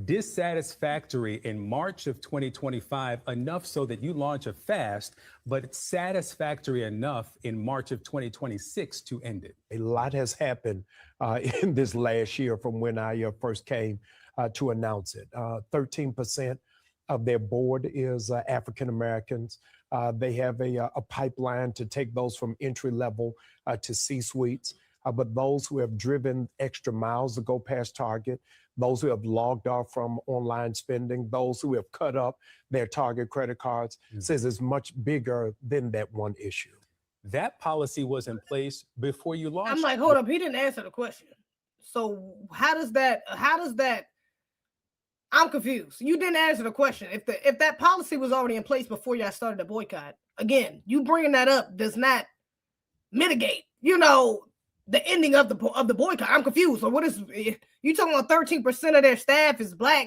Dissatisfactory in March of 2025, enough so that you launch a fast, but it's satisfactory enough in March of 2026 to end it. A lot has happened in this last year from when I first came to announce it. 13% of their board is African Americans. They have a pipeline to take those from entry level to C-suites. But those who have driven extra miles to go past Target, those who have logged off from online spending, those who have cut up their Target credit cards, says it's much bigger than that one issue. That policy was in place before you launched. I'm like, hold up, he didn't answer the question. So how does that, I'm confused. You didn't answer the question. If that policy was already in place before y'all started the boycott, again, you bringing that up does not mitigate, the ending of the boycott. I'm confused. So what is you talking about? 13% of their staff is black?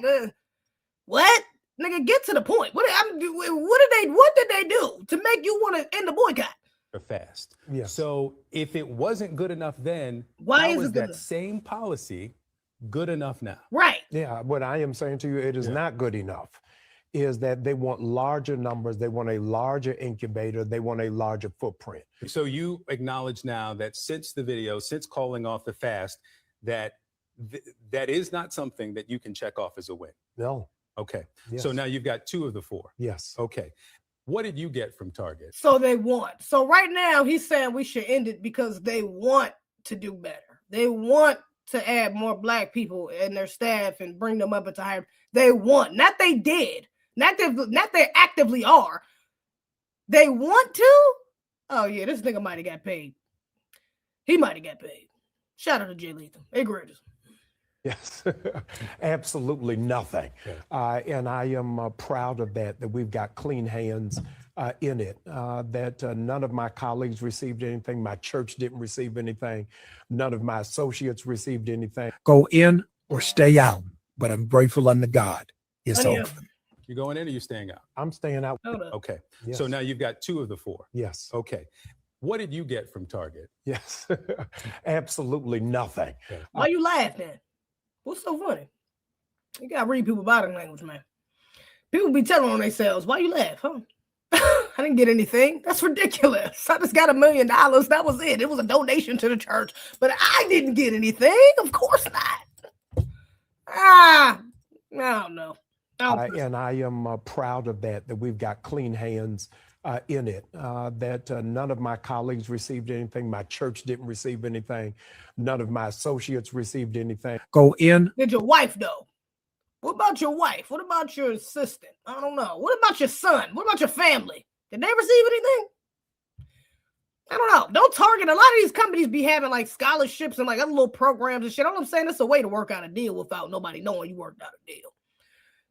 What? Nigga, get to the point. What did they do to make you want to end the boycott? Fast. Yeah. So if it wasn't good enough then, why how is that same policy good enough now? Right. Yeah. What I am saying to you, it is not good enough. Is that they want larger numbers, they want a larger incubator, they want a larger footprint. So you acknowledge now that since the video, since calling off the fast, that that is not something that you can check off as a win. No. Okay. Yes. So now you've got 2 of the 4. Yes. Okay. What did you get from Target? So they want. So right now he's saying we should end it because they want to do better. They want to add more black people in their staff and bring them up into higher. They want, not they did. Not they actively are. They want to? Oh, yeah, this nigga might have got paid. He might have got paid. Shout out to Jay Lethal. EGREGIOUS. Yes, absolutely nothing. And I am proud of that we've got clean hands in it, that none of my colleagues received anything. My church didn't receive anything. None of my associates received anything. Go in or stay out, but I'm grateful unto God. It's open. You going in or you staying out? I'm staying out. Okay. Yes. So now you've got 2 of the 4. Yes. Okay. What did you get from Target? Yes. Absolutely nothing. Why you laughing? What's so funny? You gotta read people's body language, man. People be telling on themselves, why you laugh, huh? I didn't get anything. That's ridiculous. I just got $1 million. That was it. It was a donation to the church, but I didn't get anything. Of course not. I don't know. And I am proud of that we've got clean hands in it, that none of my colleagues received anything. My church didn't receive anything. None of my associates received anything. Go in. Did your wife, though? What about your wife? What about your assistant? I don't know. What about your son? What about your family? Did they receive anything? I don't know. Don't Target. A lot of these companies be having like scholarships and like other little programs and shit. All I'm saying, it's a way to work out a deal without nobody knowing you worked out a deal.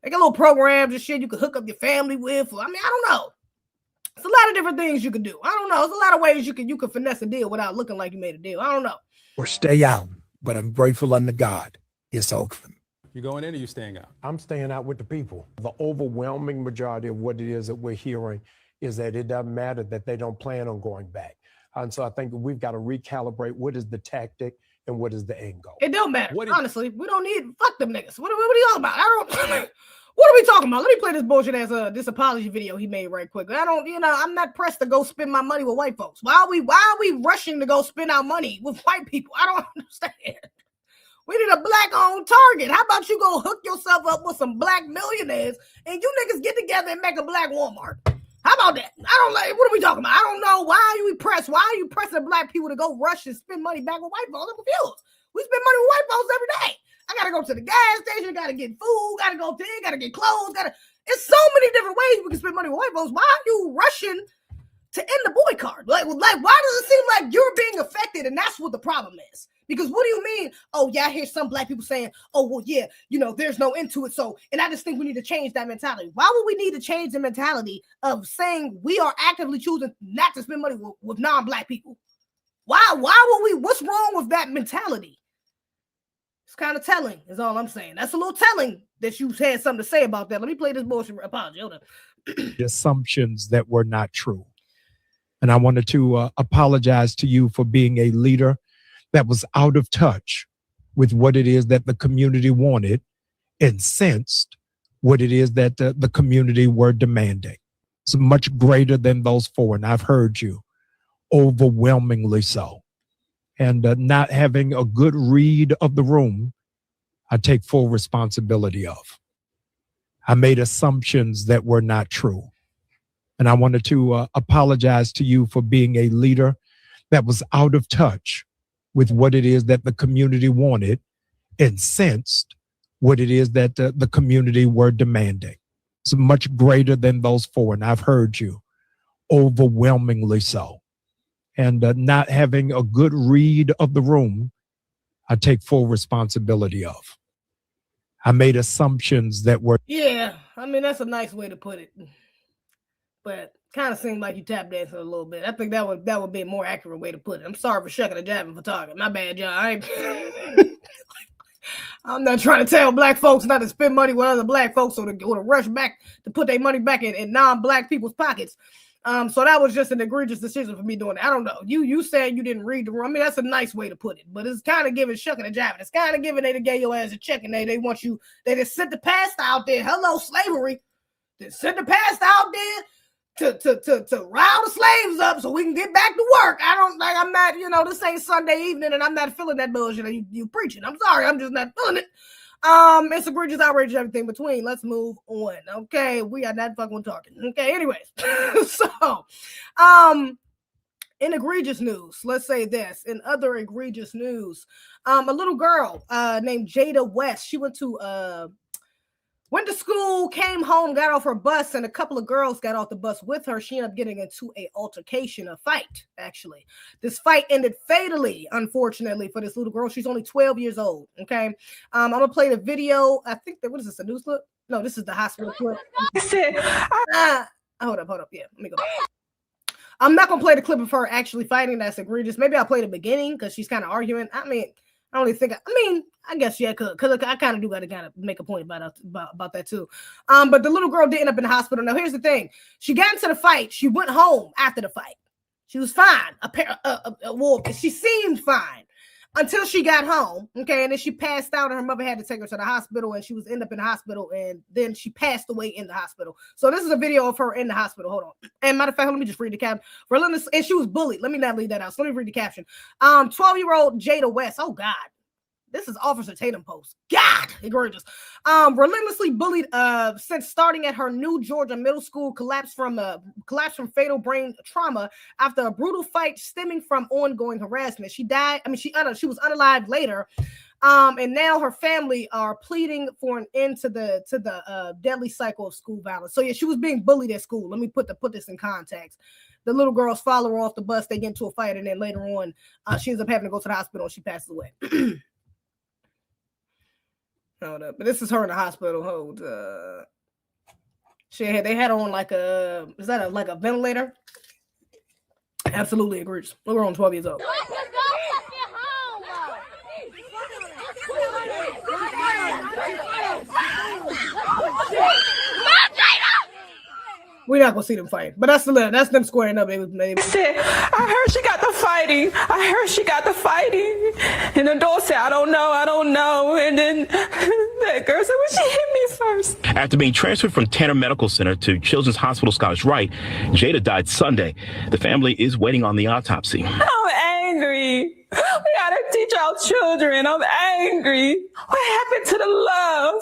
They got little programs and shit you could hook up your family with. I mean, I don't know. It's a lot of different things you could do. I don't know. There's a lot of ways you could finesse a deal without looking like you made a deal. I don't know. Or stay out, but I'm grateful unto God. It's open. You going in or you staying out? I'm staying out with the people. The overwhelming majority of what it is that we're hearing is that it doesn't matter, that they don't plan on going back. And so I think we've got to recalibrate what is the tactic and what is the end goal. It don't matter. Honestly, we don't need, fuck them niggas. What are you talking about? What are we talking about? Let me play this bullshit as this apology video he made right quick. I'm not pressed to go spend my money with white folks. Why are we rushing to go spend our money with white people? I don't understand. We need a black-owned Target. How about you go hook yourself up with some black millionaires and you niggas get together and make a black Walmart? How about that? I don't like. What are we talking about? I don't know. Why are you pressed? Why are you pressing black people to go rush and spend money back with white folks? I'm confused. We spend money with white folks every day. I gotta go to the gas station. Gotta get food. Gotta go there. Gotta get clothes. It's so many different ways we can spend money with white folks. Why are you rushing to end the boycott? Like, why does it seem like you're being affected? And that's what the problem is. Because what do you mean? Oh, yeah, I hear some black people saying, oh, well, yeah, there's no end to it. So, and I just think we need to change that mentality. Why would we need to change the mentality of saying we are actively choosing not to spend money with non-black people? Why would we? What's wrong with that mentality? It's kind of telling, is all I'm saying. That's a little telling that you had something to say about that. Let me play this bullshit. Apology. Hold on. Assumptions that were not true. And I wanted to apologize to you for being a leader that was out of touch with what it is that the community wanted and sensed what it is that the community were demanding. It's much greater than those four, and I've heard you, overwhelmingly so. And not having a good read of the room, I take full responsibility of. I made assumptions that were not true. And I wanted to apologize to you for being a leader that was out of touch with what it is that the community wanted and sensed what it is that the community were demanding. It's much greater than those four, and I've heard you, overwhelmingly so. And not having a good read of the room, I take full responsibility of. I made assumptions that were... Yeah, I mean, that's a nice way to put it. But kind of seemed like you tap dancing a little bit. I think that would be a more accurate way to put it. I'm sorry for shucking and jabbing for talking. My bad, y'all. I'm not trying to tell black folks not to spend money with other black folks or to rush back to put their money back in non-black people's pockets. So that was just an egregious decision for me doing it. I don't know. You said you didn't read the room. I mean, that's a nice way to put it, but it's kind of giving shucking and jiving. It's kind of giving they to get your ass a check and they want you. They just sent the past out there. Hello, slavery. They sent the past out there to rile the slaves up so we can get back to work. I'm not, this ain't Sunday evening and I'm not feeling that bullshit that you preaching. I'm sorry. I'm just not feeling it. It's egregious, outrageous, everything between. Let's move on. Okay, we are not fucking talking. Okay, anyways. So, in egregious news, let's say this. In other egregious news, a little girl named Jada West, she went to school, came home, got off her bus, and a couple of girls got off the bus with her. She ended up getting into a altercation, a fight, actually. This fight ended fatally, unfortunately, for this little girl. She's only 12 years old, okay? I'm going to play the video. I think that, what is this, a news clip? No, this is the hospital clip. Hold up. Yeah, let me go. I'm not going to play the clip of her actually fighting. That's egregious. Maybe I'll play the beginning because she's kind of arguing. I don't even think. I guess yeah, because I kind of do got to kind of make a point about that too. But the little girl did end up in the hospital. Now here's the thing: she got into the fight. She went home after the fight. She was fine. Well, she seemed fine until she got home. Okay, and then she passed out, and her mother had to take her to the hospital, and she was ended up in the hospital, and then she passed away in the hospital. So this is a video of her in the hospital. Hold on. And matter of fact, let me just read the caption. And she was bullied. Let me not leave that out. So let me read the caption. 12-year-old Jada West. Oh God. This is Officer Tatum post. God, egregious. Relentlessly bullied since starting at her New Georgia middle school, collapsed from fatal brain trauma after a brutal fight stemming from ongoing harassment. She died. She was unalive later. And now her family are pleading for an end to the deadly cycle of school violence. So yeah, she was being bullied at school. Let me put this in context. The little girls follow her off the bus. They get into a fight, and then later on, she ends up having to go to the hospital, and she passes away. Hold up, but this is her in the hospital. Hold they had her on like a ventilator? Absolutely egregious. We're on 12 years old. We're not gonna see them fight, but that's them squaring up. I heard she got the fighting. And the dog said, I don't know. And then that girl said, well, she hit me first. After being transferred from Tanner Medical Center to Children's Hospital Scottish Rite, Jada died Sunday. The family is waiting on the autopsy. I'm angry. We gotta teach our children. I'm angry. What happened to the love?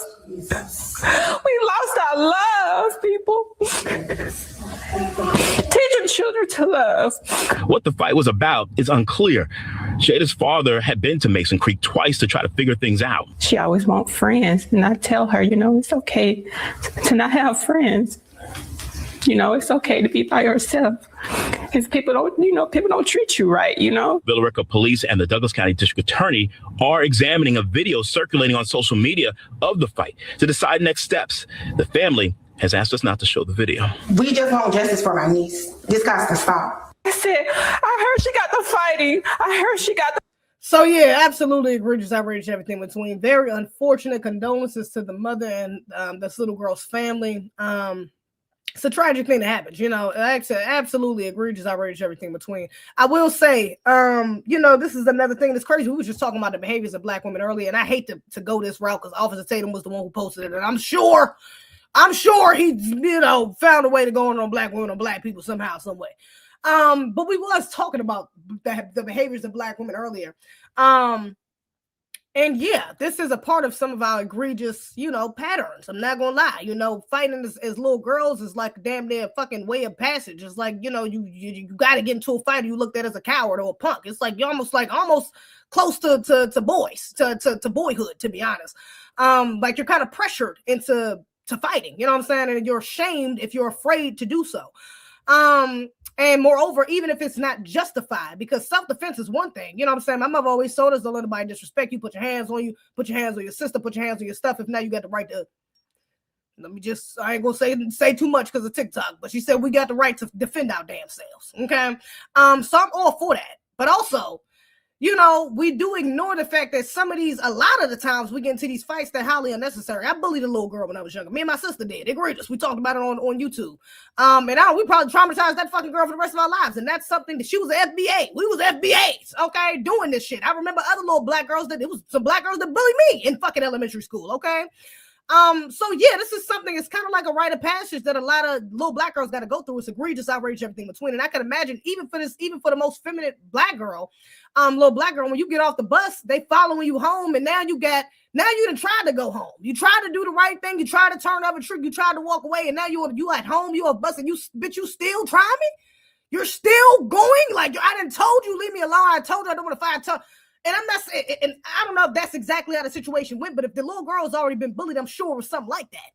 We lost our love, people. Teaching children to love. What the fight was about is unclear. Jada's father had been to Mason Creek twice to try to figure things out. She always wants friends, and I tell her, it's okay to not have friends. It's okay to be by yourself. If people don't treat you right, Villa Rica Police and the Douglas County District Attorney are examining a video circulating on social media of the fight to decide next steps. The family has asked us not to show the video. We just want justice for my niece. This got to stop. I said, I heard she got the fighting. I heard she got the... So yeah, absolutely egregious, outrageous, everything between. Very unfortunate. Condolences to the mother and this little girl's family. It's a tragic thing that happens, like I said, absolutely egregious, outrageous, everything between. I will say, this is another thing that's crazy. We were just talking about the behaviors of Black women earlier, and I hate to go this route because Officer Tatum was the one who posted it, and I'm sure he, found a way to go on Black women or Black people somehow, some way. But we was talking about the behaviors of Black women earlier. And yeah, this is a part of some of our egregious, patterns. I'm not gonna lie. Fighting as little girls is like a damn near fucking way of passage. It's like, you got to get into a fight. You looked at as a coward or a punk. It's like you're almost close to boys, to boyhood, to be honest. Like you're kind of pressured into fighting. You know what I'm saying? And you're ashamed if you're afraid to do so. And moreover, even if it's not justified, because self-defense is one thing, you know what I'm saying? My mother always told us, don't let anybody disrespect you, put your hands on you, put your hands on your sister, put your hands on your stuff. If not, you got the right to, I ain't gonna say too much because of TikTok, but she said we got the right to defend our damn selves, okay? So I'm all for that. But also, we do ignore the fact that a lot of the times we get into these fights that are highly unnecessary. I bullied a little girl when I was younger. Me and my sister did. Egregious. We talked about it on YouTube. And we probably traumatized that fucking girl for the rest of our lives. And that's something that she was an FBA. We was FBAs, okay, doing this shit. I remember other little Black girls it was some Black girls that bullied me in fucking elementary school, okay? So yeah, this is something, it's kind of like a rite of passage that a lot of little Black girls got to go through. It's egregious, outrageous, everything between. And I can imagine even for the most feminine Black girl, little Black girl, when you get off the bus, they following you home, and now you done tried to go home. You tried to do the right thing, you tried to turn up a trick, you tried to walk away, and now you at home, you on a bus, and you still trying me? You're still going? Like, I done told you, leave me alone. I told you I don't want to fight. And and I don't know if that's exactly how the situation went, but if the little girl's already been bullied, I'm sure it was something like that.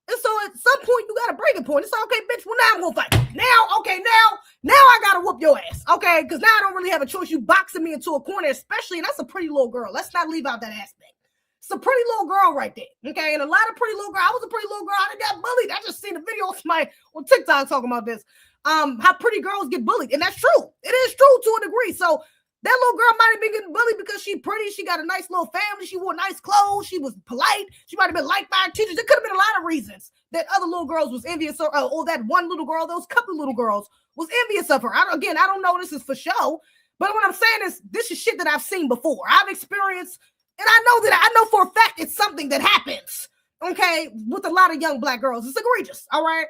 And so at some point, you got a breaking point. It's okay, bitch. Well, now I'm going to fight. Now I got to whoop your ass. Okay. Because now I don't really have a choice. You boxing me into a corner, especially, and that's a pretty little girl. Let's not leave out that aspect. It's a pretty little girl right there. Okay. And a lot of pretty little girl. I was a pretty little girl. I done got bullied. I just seen a video of somebody on TikTok talking about this. How pretty girls get bullied. And that's true. It is true to a degree. So that little girl might have been getting bullied because she's pretty. She got a nice little family. She wore nice clothes. She was polite. She might have been liked by her teachers. There could have been a lot of reasons that other little girls was envious of, or that one little girl, those couple little girls was envious of her. I don't know this is for show, but what I'm saying is this is shit that I've seen before. I've experienced, and I know for a fact it's something that happens, okay, with a lot of young Black girls. It's egregious, all right?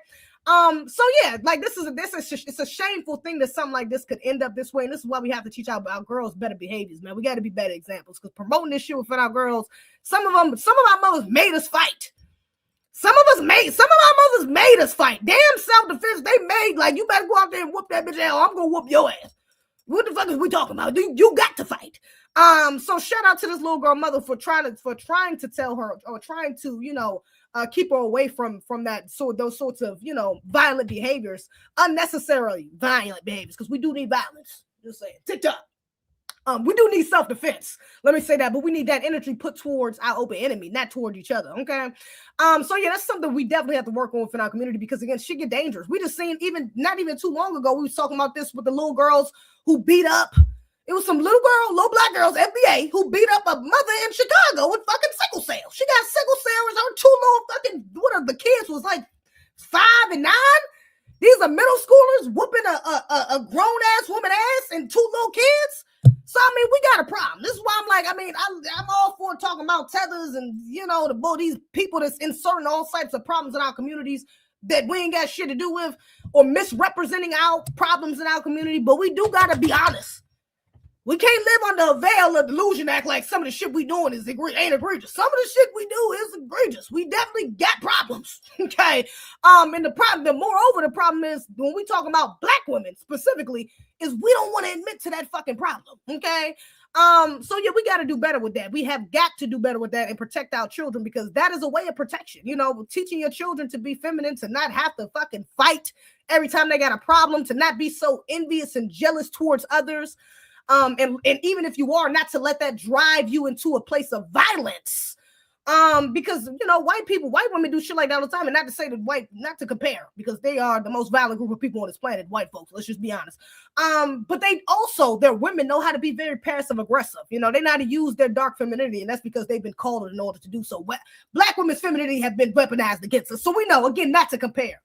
So yeah, like it's a shameful thing that something like this could end up this way, and this is why we have to teach our girls better behaviors, man. We got to be better examples, because promoting this shit within our girls, some of our mothers made us fight. Some of our mothers made us fight. Damn self-defense, they made, like, you better go out there and whoop that bitch out. I'm gonna whoop your ass. What the fuck is we talking about? You got to fight. So shout out to this little girl mother for trying to tell her, or trying to, keep her away from those sorts of, violent behaviors, unnecessarily violent behaviors, because we do need violence. Just saying. TikTok. We do need self-defense. Let me say that, but we need that energy put towards our open enemy, not toward each other. Okay. So yeah, that's something we definitely have to work on in our community, because again, shit get dangerous. We just seen not even too long ago, we was talking about this with the little girls who beat up. It was some little Black girls, FBA, who beat up a mother in Chicago with fucking sickle cell. She got sickle cell, and her two little fucking, the kids was like 5 and 9. These are middle schoolers whooping a grown-ass woman ass and 2 little kids. So, I mean, we got a problem. This is why I'm like, I'm all for talking about tethers and, these people that's inserting all types of problems in our communities that we ain't got shit to do with, or misrepresenting our problems in our community. But we do got to be honest. We can't live under a veil of delusion, act like some of the shit we doing ain't egregious. Some of the shit we do is egregious. We definitely got problems, okay? And the problem is when we talk about Black women specifically, is we don't want to admit to that fucking problem, okay? So yeah, we got to do better with that. We have got to do better with that and protect our children, because that is a way of protection. You know, teaching your children to be feminine, to not have to fucking fight every time they got a problem, to not be so envious and jealous towards others. And even if you are, not to let that drive you into a place of violence. Because, you know, white women do shit like that all the time. And not to say that not to compare, because they are the most violent group of people on this planet, white folks. Let's just be honest. But their women know how to be very passive aggressive. You know, they know how to use their dark femininity, and that's because they've been called in order to do so. Black women's femininity have been weaponized against us. So we know, again, not to compare.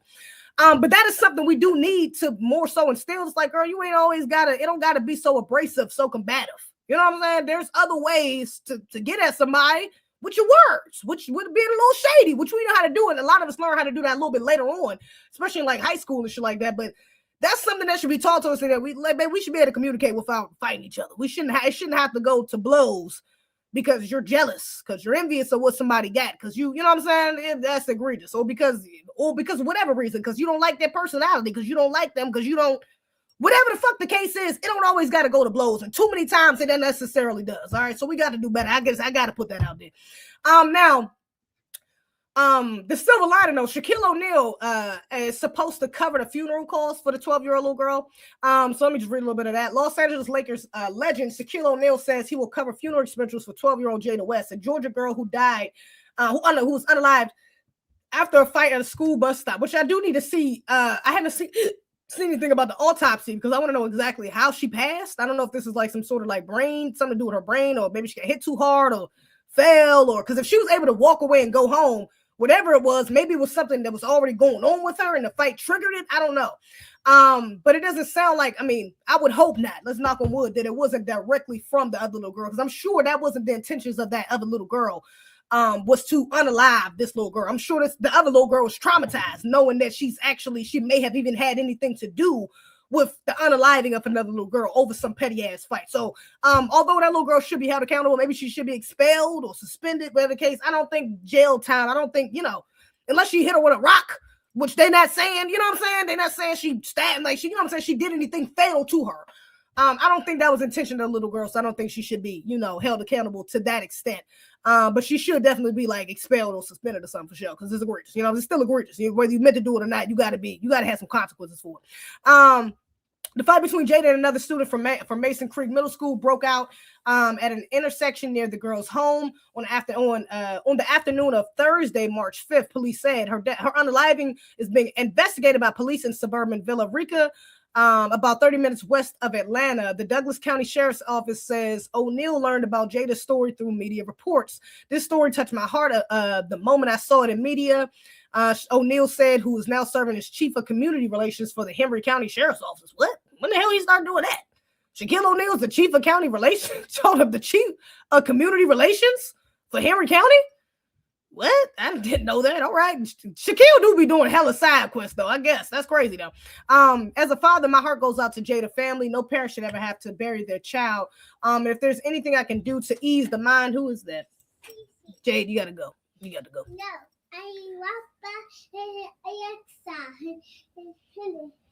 But that is something we do need to more so instill. It's like, girl, you ain't always it don't gotta be so abrasive, so combative. You know what I'm saying? There's other ways to get at somebody with your words, which would be a little shady, which we know how to do. And a lot of us learn how to do that a little bit later on, especially in like high school and shit like that. But that's something that should be taught to us, that we should be able to communicate without fighting each other. It shouldn't have to go to blows because you're jealous, because you're envious of what somebody got, because you know what I'm saying? That's egregious. Or because of whatever reason, because you don't like their personality, because you don't like them, because you don't, whatever the fuck the case is, it don't always got to go to blows. And too many times it necessarily does. All right. So we got to do better. I guess I got to put that out there. Now, the silver lining though, Shaquille O'Neal is supposed to cover the funeral costs for the 12-year-old little girl. So let me just read a little bit of that. Los Angeles Lakers legend Shaquille O'Neal says he will cover funeral expenses for 12-year-old Jada West, a Georgia girl who died, who was unalived after a fight at a school bus stop, which I do need to see. I haven't seen anything about the autopsy, because I want to know exactly how she passed. I don't know if this is like some sort of like something to do with her brain, or maybe she got hit too hard or fell, or because if she was able to walk away and go home, whatever it was, maybe it was something that was already going on with her and the fight triggered it. I don't know. But it doesn't sound like, I would hope not. Let's knock on wood that it wasn't directly from the other little girl, because I'm sure that wasn't the intentions of that other little girl, was to unalive this little girl. I'm sure the other little girl was traumatized, knowing that she may have even had anything to do with the unaliving of another little girl over some petty ass fight. So although that little girl should be held accountable, maybe she should be expelled or suspended, whatever the case. I don't think jail time. I don't think, unless she hit her with a rock, which they're not saying, you know what I'm saying? They're not saying she stabbed, like she, you know what I'm saying? She did anything fatal to her. I don't think that was intention of the little girl. So I don't think she should be, held accountable to that extent. But she should definitely be like expelled or suspended or something for sure, because it's egregious. It's still egregious. Whether you meant to do it or not, you got to have some consequences for it. The fight between Jada and another student from Mason Creek Middle School broke out at an intersection near the girl's home on the afternoon of Thursday, March 5th. Police said her unaliving is being investigated by police in suburban Villa Rica, about 30 minutes west of Atlanta. The Douglas County Sheriff's Office says O'Neal learned about Jada's story through media reports. This story touched my heart the moment I saw it in media. O'Neal said, who is now serving as chief of community relations for the Henry County Sheriff's Office. What? When the hell he start doing that? Shaquille O'Neal's the chief of county relations, told him the chief of community relations for Henry County? What? I didn't know that. All right. Shaquille do be doing hella side quests, though. I guess that's crazy, though. As a father, my heart goes out to Jada family. No parent should ever have to bury their child. If there's anything I can do to ease the mind, who is that? Jade, you gotta go. You gotta go. No,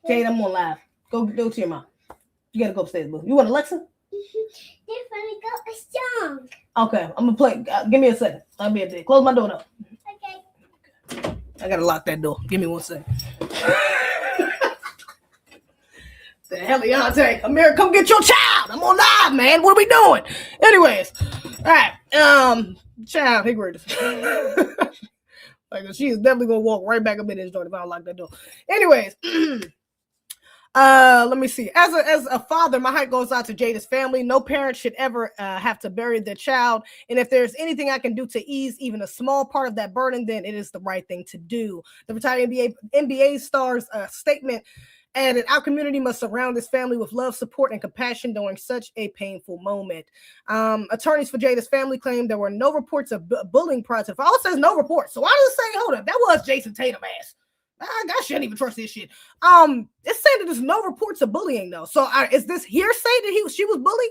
Jade, I'm on live. Go to your mom. You gotta go upstairs, boo. You want Alexa? They wanna go a song. Okay, I'm gonna play. Give me a second. I'll be up there. Close my door though. Okay. I gotta lock that door. Give me 1 second. The hell y'all take? Amir, come get your child. I'm on live, man. What are we doing? Anyways, all right. Child, hey, great. Like she is definitely gonna walk right back up in this door if I don't lock that door. Anyways. Let me see. As a father, my heart goes out to Jada's family. No parent should ever have to bury their child. And if there's anything I can do to ease even a small part of that burden, then it is the right thing to do. The retired NBA star's statement added, our community must surround this family with love, support, and compassion during such a painful moment. Attorneys for Jada's family claimed there were no reports of bullying prior to the file. It says no reports. So why does it say, hold up, that was Jason Tatum ass? I shouldn't even trust this shit. It's saying that there's no reports of bullying though. So is this hearsay that she was bullied?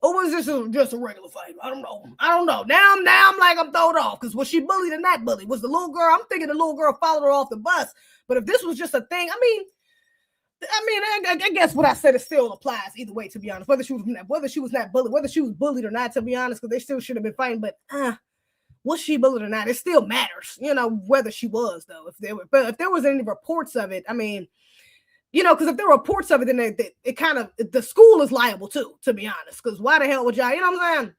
Or was this just a regular fight? I don't know. Now I'm thrown off because was she bullied or not bullied? Was the little girl? I'm thinking the little girl followed her off the bus. But if this was just a thing, I guess what I said it still applies either way. To be honest, whether she was not bullied, whether she was bullied or not, to be honest, because they still should have been fighting. But was she bullied or not? It still matters, whether she was though. If there was any reports of it, because if there were reports of it, then the school is liable too, to be honest. Because why the hell would y'all, what I'm saying?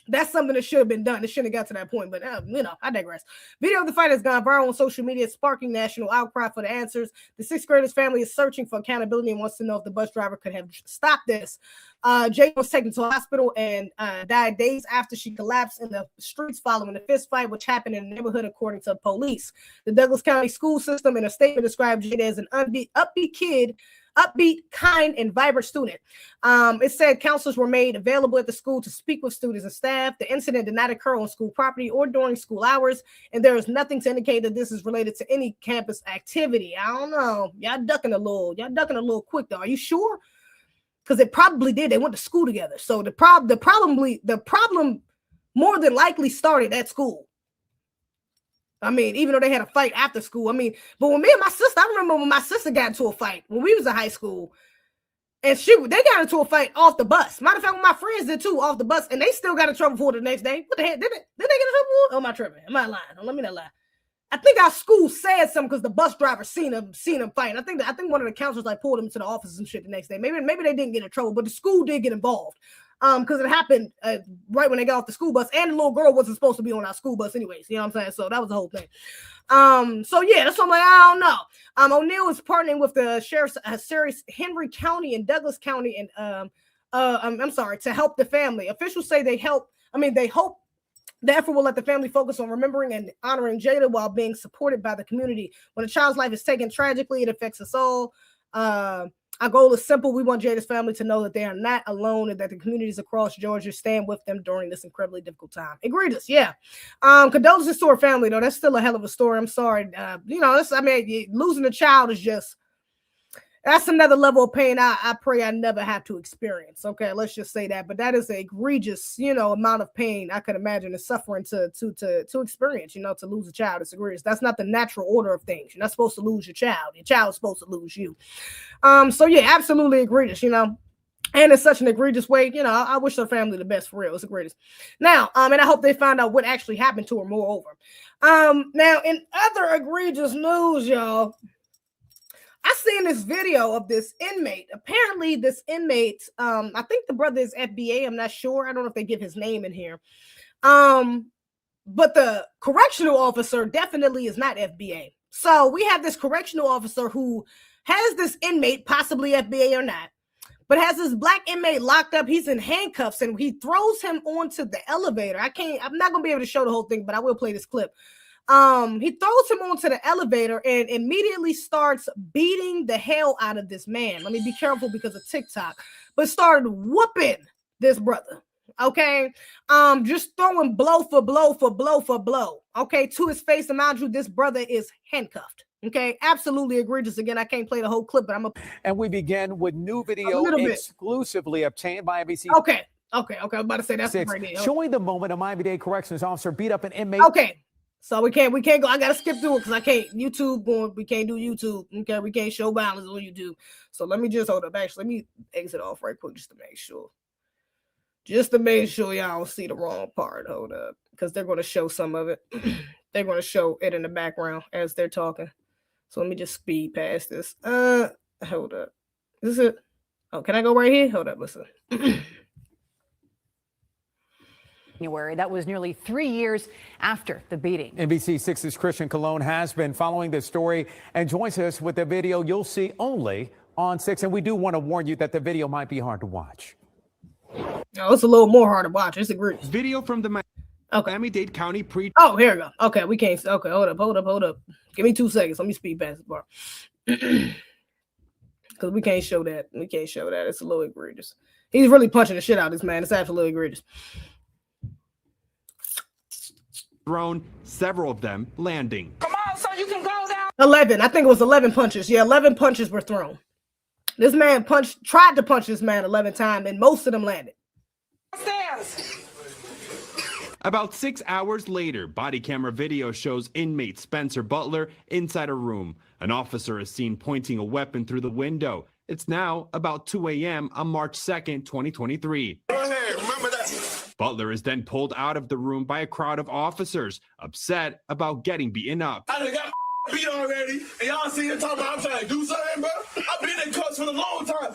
That's something that should have been done. It shouldn't have got to that point, but I digress. Video of the fight has gone viral on social media, sparking national outcry for the answers. The sixth grader's family is searching for accountability and wants to know if the bus driver could have stopped this. Jada was taken to a hospital and died days after she collapsed in the streets following the fist fight, which happened in the neighborhood, according to police. The Douglas County school system, in a statement, described Jada as an upbeat, kind, and vibrant student. It said counselors were made available at the school to speak with students and staff. The incident did not occur on school property or during school hours, and there is nothing to indicate that this is related to any campus activity. I don't know. Y'all ducking a little quick though. Are you sure? Because it probably did. They went to school together. So the problem more than likely started at school. Even though they had a fight after school. But when me and my sister, I remember when my sister got into a fight when we was in high school, and they got into a fight off the bus. Matter of fact, when my friends did too, off the bus, and they still got in trouble for it the next day. What the heck? Did they get in trouble? Oh, am I tripping? Am I lying? Don't let me not lie. I think our school said something because the bus driver seen them fighting. I think one of the counselors pulled them to the office and shit the next day. Maybe they didn't get in trouble, but the school did get involved. Because it happened right when they got off the school bus, and the little girl wasn't supposed to be on our school bus anyways. You know what I'm saying? So that was the whole thing. So yeah, that's something I don't know. O'Neill is partnering with the sheriff's Henry County and Douglas County, and to help the family. Officials say they hope the effort will let the family focus on remembering and honoring Jada while being supported by the community. When a child's life is taken tragically, it affects us all. Our goal is simple. We want Jada's family to know that they are not alone and that the communities across Georgia stand with them during this incredibly difficult time. Egregious, yeah. Condolences to her family, though. That's still a hell of a story. I'm sorry. Losing a child is that's another level of pain I pray I never have to experience. Okay, let's just say that. But that is an egregious, amount of pain I could imagine and suffering to experience, to lose a child. It's egregious. That's not the natural order of things. You're not supposed to lose your child. Your child's supposed to lose you. So yeah, absolutely egregious, and in such an egregious way, I wish her family the best, for real. It's egregious. Now, and I hope they find out what actually happened to her, moreover. Now, in other egregious news, y'all, I seen this video of this inmate. Apparently, this inmate, I think the brother is FBA. I'm not sure. I don't know if they give his name in here. But the correctional officer definitely is not FBA. So we have this correctional officer who has this inmate, possibly FBA or not, but has this black inmate locked up. He's in handcuffs, and he throws him onto the elevator. I'm not going to be able to show the whole thing, but I will play this clip. He throws him onto the elevator and immediately starts beating the hell out of this man. Let me be careful because of TikTok, but started whooping this brother. Okay. Just throwing blow for blow for blow for blow. Okay. To his face. And mind you, this brother is handcuffed. Okay. Absolutely egregious. Again, I can't play the whole clip, but and we begin with new video exclusively obtained by ABC. Okay. I'm about to say that's right there. Showing the moment a Miami-Dade corrections officer beat up an inmate. Okay. So we can't go. I gotta skip through it because I can't we can't do YouTube. Okay, we can't show violence on YouTube. So let me just hold up. Actually, let me exit off right quick just to make sure. Just to make sure y'all don't see the wrong part. Hold up. Because they're gonna show some of it. They're gonna show it in the background as they're talking. So let me just speed past this. Hold up. Is it? Oh, can I go right here? Hold up, listen. January. That was nearly 3 years after the beating. NBC 6's Christian Colon has been following this story and joins us with a video you'll see only on 6. And we do want to warn you that the video might be hard to watch. No, it's a little more hard to watch. It's egregious. Video from the Miami-Dade County Oh, here we go. Okay, we can't. Okay, hold up. Give me 2 seconds. Let me speed past this part. Because we can't show that. It's a little egregious. He's really punching the shit out of this man. It's absolutely egregious. Thrown, several of them landing. Come on, so you can go down. 11. I think it was 11 punches. Yeah, 11 punches were thrown. This man tried to punch this man 11 times, and most of them landed. About 6 hours later, body camera video shows inmate Spencer Butler inside a room. An officer is seen pointing a weapon through the window. It's now about 2 a.m. on March 2nd, 2023. Go ahead, remember that. Butler is then pulled out of the room by a crowd of officers, upset about getting beaten up. I done got beat already, and y'all see him talking about I'm trying to do something, bro. I've been in cuffs for a long time.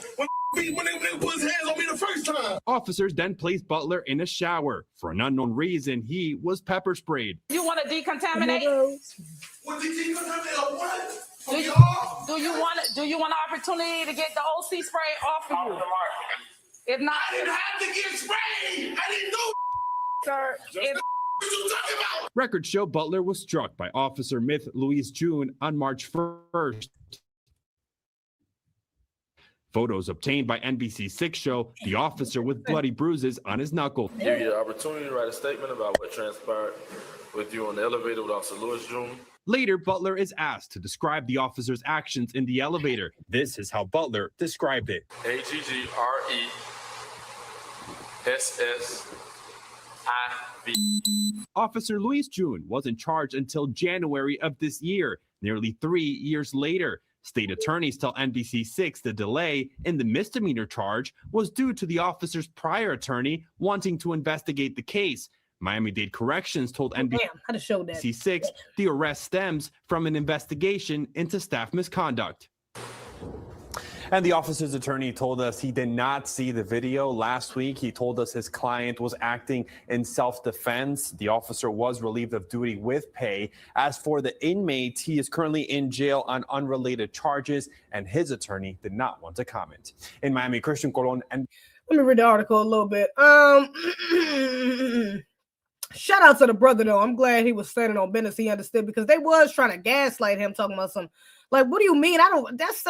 When they put his hands on me the first time. Officers then placed Butler in a shower. For an unknown reason, he was pepper sprayed. You want to decontaminate? What decontaminate? What? Do you want an opportunity to get the OC spray off of you? If not, I didn't have to get sprayed. I didn't know. Sir, Records show Butler was struck by Officer Myth Louise June on March 1st. Photos obtained by NBC6 show the officer with bloody bruises on his knuckle. Give you the opportunity to write a statement about what transpired with you on the elevator with Officer Louis June. Later, Butler is asked to describe the officer's actions in the elevator. This is how Butler described it. AGGRESSIV. Officer Louis June was in charge until January of this year, nearly 3 years later. State attorneys tell NBC6 the delay in the misdemeanor charge was due to the officer's prior attorney wanting to investigate the case. Miami-Dade Corrections told NBC6 the arrest stems from an investigation into staff misconduct. And the officer's attorney told us he did not see the video last week. He told us his client was acting in self-defense. The officer was relieved of duty with pay. As for the inmate, he is currently in jail on unrelated charges, and his attorney did not want to comment. In Miami, Christian Colon. And let me read the article a little bit. Shout out to the brother though. I'm glad he was standing on business. He understood because they was trying to gaslight him, talking about some like, what do you mean? That is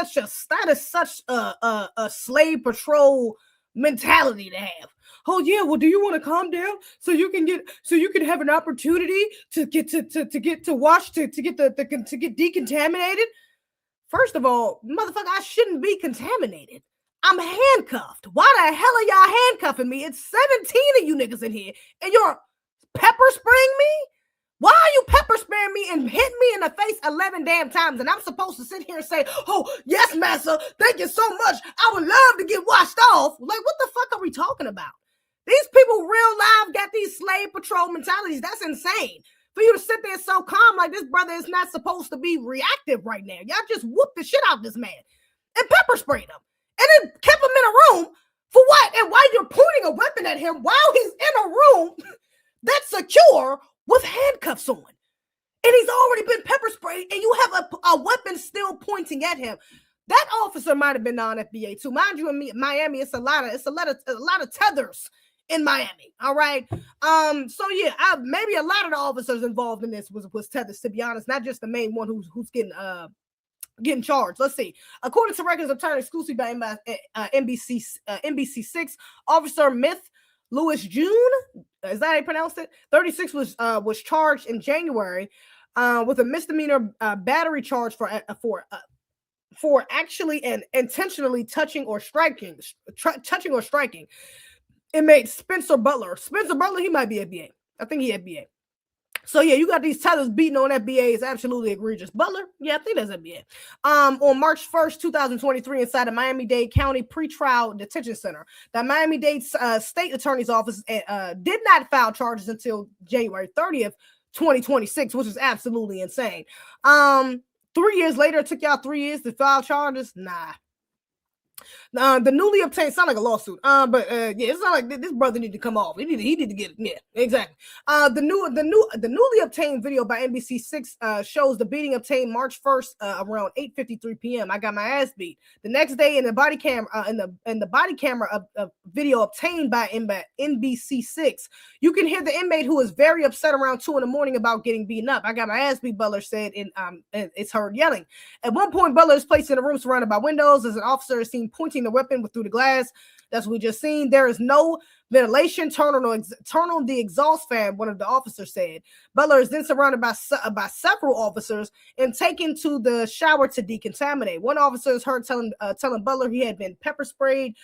such a slave patrol mentality to have. Oh yeah, well, do you want to calm down so you can have an opportunity to get decontaminated? First of all, motherfucker, I shouldn't be contaminated. I'm handcuffed. Why the hell are y'all handcuffing me? It's 17 of you niggas in here, and you're pepper spraying me? Why are you pepper spraying me and hitting me in the face 11 damn times? And I'm supposed to sit here and say, oh, yes, massa, thank you so much. I would love to get washed off. Like, what the fuck are we talking about? These people real live got these slave patrol mentalities. That's insane. For you to sit there so calm like this brother is not supposed to be reactive right now. Y'all just whooped the shit out of this man and pepper sprayed him. And then kept him in a room for what? And while you're pointing a weapon at him while he's in a room that's secure with handcuffs on, and he's already been pepper sprayed, and you have a weapon still pointing at him. That officer might have been non-FBA too, mind you. In Miami, it's a lot of tethers in Miami. All right, so yeah, maybe a lot of the officers involved in this was tethers, to be honest, not just the main one who's getting charged. Let's see. According to records obtained exclusively by NBC6, Officer Myth Louis June, is that how you pronounce it? 36 was charged in January with a misdemeanor battery charge for actually and intentionally touching or striking inmate Spencer Butler. Spencer Butler, he might be FBA. I think he FBA. So yeah, you got these tethers beating on FBA is absolutely egregious. Butler, yeah, I think that's FBA. On March 1st, 2023, inside the Miami-Dade County Pretrial Detention Center, the Miami-Dade State Attorney's Office did not file charges until January 30th, 2026, which is absolutely insane. 3 years later, it took y'all 3 years to file charges? Nah. The newly obtained sound like a lawsuit. Yeah, it's not like this brother need to come off. He need to get it. Yeah, exactly. The newly obtained video by NBC6 shows the beating obtained March 1st around 8:53 p.m. I got my ass beat. The next day, in the body camera the body camera of video obtained by NBC6, you can hear the inmate who is very upset around 2 a.m. about getting beaten up. I got my ass beat, Butler said, and it's heard yelling. At one point, Butler is placed in a room surrounded by windows as an officer is seen pointing the weapon through the glass. That's what we just seen. There is no ventilation. Turn on the exhaust fan, one of the officers said. Butler is then surrounded by several officers and taken to the shower to decontaminate. One officer is heard telling Butler he had been pepper sprayed.